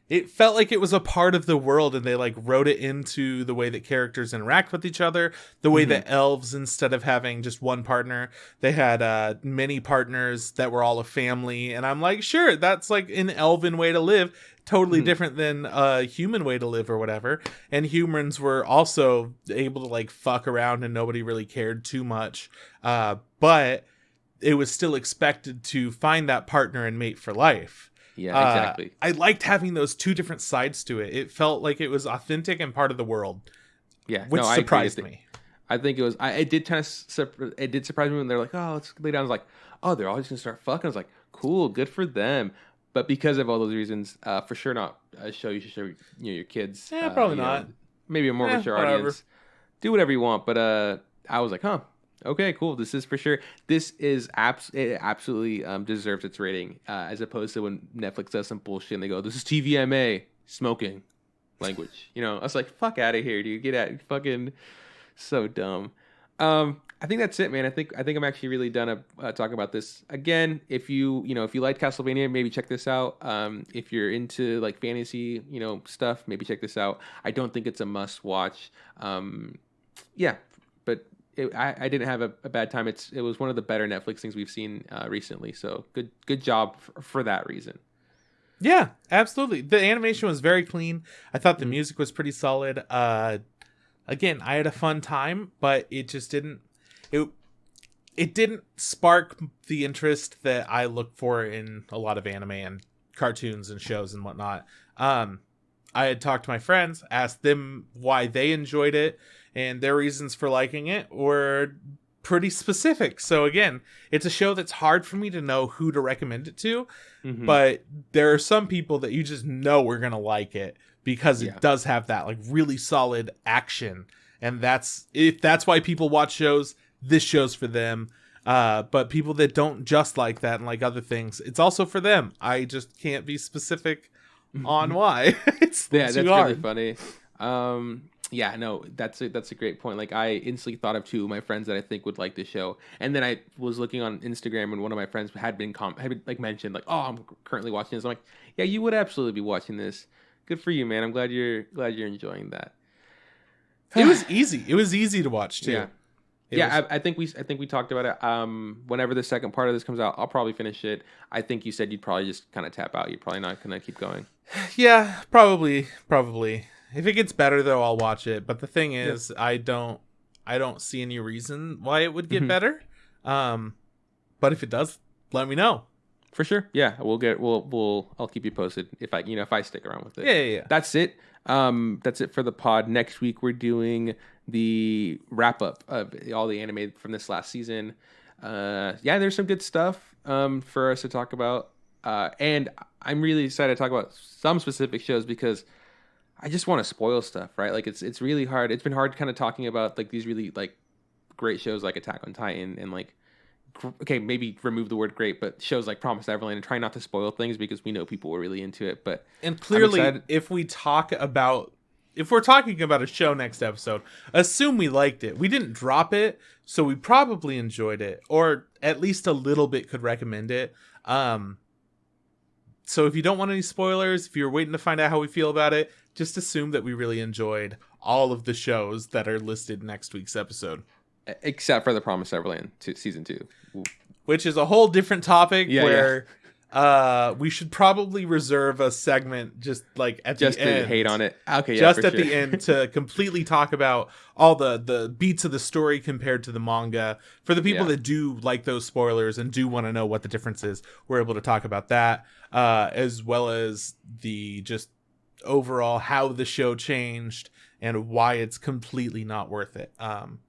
it was a part of the world, and they like wrote it into the way that characters interact with each other, the way that elves, instead of having just one partner, they had many partners that were all a family. And I'm like, sure, that's like an elven way to live, totally different than a human way to live or whatever. And humans were also able to like fuck around and nobody really cared too much, but it was still expected to find that partner and mate for life. Yeah, exactly. I liked having those two different sides to it. It felt like it was authentic and part of the world. Yeah, which no, surprised me. I think it was. It did kind of. It did surprise me when they're like, "Oh, let's lay down." I was like, "Oh, they're all just gonna start fucking." I was like, "Cool, good for them." But because of all those reasons, for sure not a show you should show your kids. Yeah, probably not. Maybe a more mature audience. Do whatever you want. But I was like, "Huh, okay, cool. This is for sure. This is it absolutely deserves its rating, as opposed to when Netflix does some bullshit and they go, "This is TVMA, smoking language." I was like, "Fuck out of here, dude. Get out, fucking so dumb." I think that's it, man. I think I'm actually really done talking about this. Again, if you like Castlevania, maybe check this out. If you're into like fantasy, stuff, maybe check this out. I don't think it's a must watch. Yeah, but I didn't have a bad time. It was one of the better Netflix things we've seen recently. So good job for that reason. Yeah, absolutely. The animation was very clean. I thought the music was pretty solid. Again, I had a fun time, but it just didn't. It didn't spark the interest that I look for in a lot of anime and cartoons and shows and whatnot. I had talked to my friends, asked them why they enjoyed it, and their reasons for liking it were pretty specific. So again, it's a show that's hard for me to know who to recommend it to, but there are some people that you just know are going to like it because it does have that like really solid action. And if that's why people watch shows, this show's for them. But people that don't just like that and like other things, it's also for them. I just can't be specific on why. That's really funny. Yeah, no, that's a great point. Like, I instantly thought of two of my friends that I think would like the show, and then I was looking on Instagram, and one of my friends had been like mentioned, like, "Oh, I'm currently watching this." I'm like, "Yeah, you would absolutely be watching this. Good for you, man. I'm glad you're enjoying that." It was easy. It was easy to watch too. Yeah. I think we talked about it. Whenever the second part of this comes out, I'll probably finish it. I think you said you'd probably just kind of tap out. You're probably not gonna keep going. Yeah, probably. If it gets better though, I'll watch it. But the thing is, I don't see any reason why it would get better. But if it does, let me know. For sure. Yeah, I'll keep you posted if I stick around with it. Yeah. That's it. That's it for the pod. Next week we're doing the wrap up of all the anime from this last season. There's some good stuff for us to talk about. And I'm really excited to talk about some specific shows because I just want to spoil stuff, right? Like it's really hard. It's been hard kind of talking about like these really like great shows like Attack on Titan and like, okay, maybe remove the word great, but shows like Promised Neverland, and try not to spoil things because we know people were really into it. And clearly, if we're talking about a show next episode, assume we liked it. We didn't drop it, so we probably enjoyed it, or at least a little bit could recommend it. So if you don't want any spoilers, if you're waiting to find out how we feel about it, just assume that we really enjoyed all of the shows that are listed next week's episode. Except for the Promised Neverland season 2. Which is a whole different topic where we should probably reserve a segment just like at the end. Just to hate on it. Okay, just at the end to completely talk about all the beats of the story compared to the manga. For the people that do like those spoilers and do want to know what the difference is, we're able to talk about that, as well as the just overall how the show changed and why it's completely not worth it.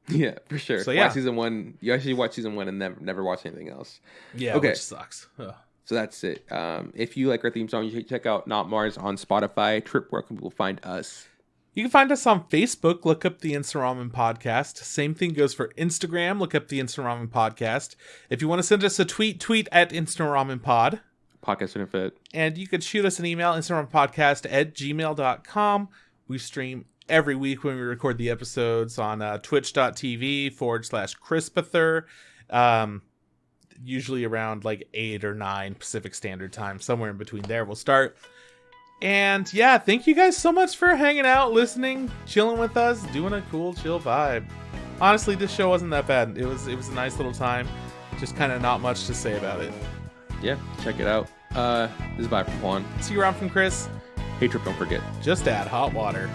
Yeah, for sure. So watch season 1. You actually watch season 1 and never watch anything else. Yeah, okay. Which sucks. Ugh. So that's it. If you like our theme song, you should check out Not Mars on Spotify. Trip, where can people find us? You can find us on Facebook. Look up the Instant Ramen Podcast. Same thing goes for Instagram. Look up the Instant Ramen Podcast. If you want to send us a tweet at Instant Ramen Pod. podcast in fit. And you could shoot us an email, instagrampodcast@gmail.com. We stream every week when we record the episodes on twitch.tv/Crispather. Usually around like 8 or 9 Pacific Standard Time. Somewhere in between there we'll start. And yeah, thank you guys so much for hanging out, listening, chilling with us, doing a cool, chill vibe. Honestly, this show wasn't that bad. It was a nice little time. Just kind of not much to say about it. Yeah, check it out. This is bye from Juan. See you around from Chris. Hey, Trip, don't forget. Just add hot water.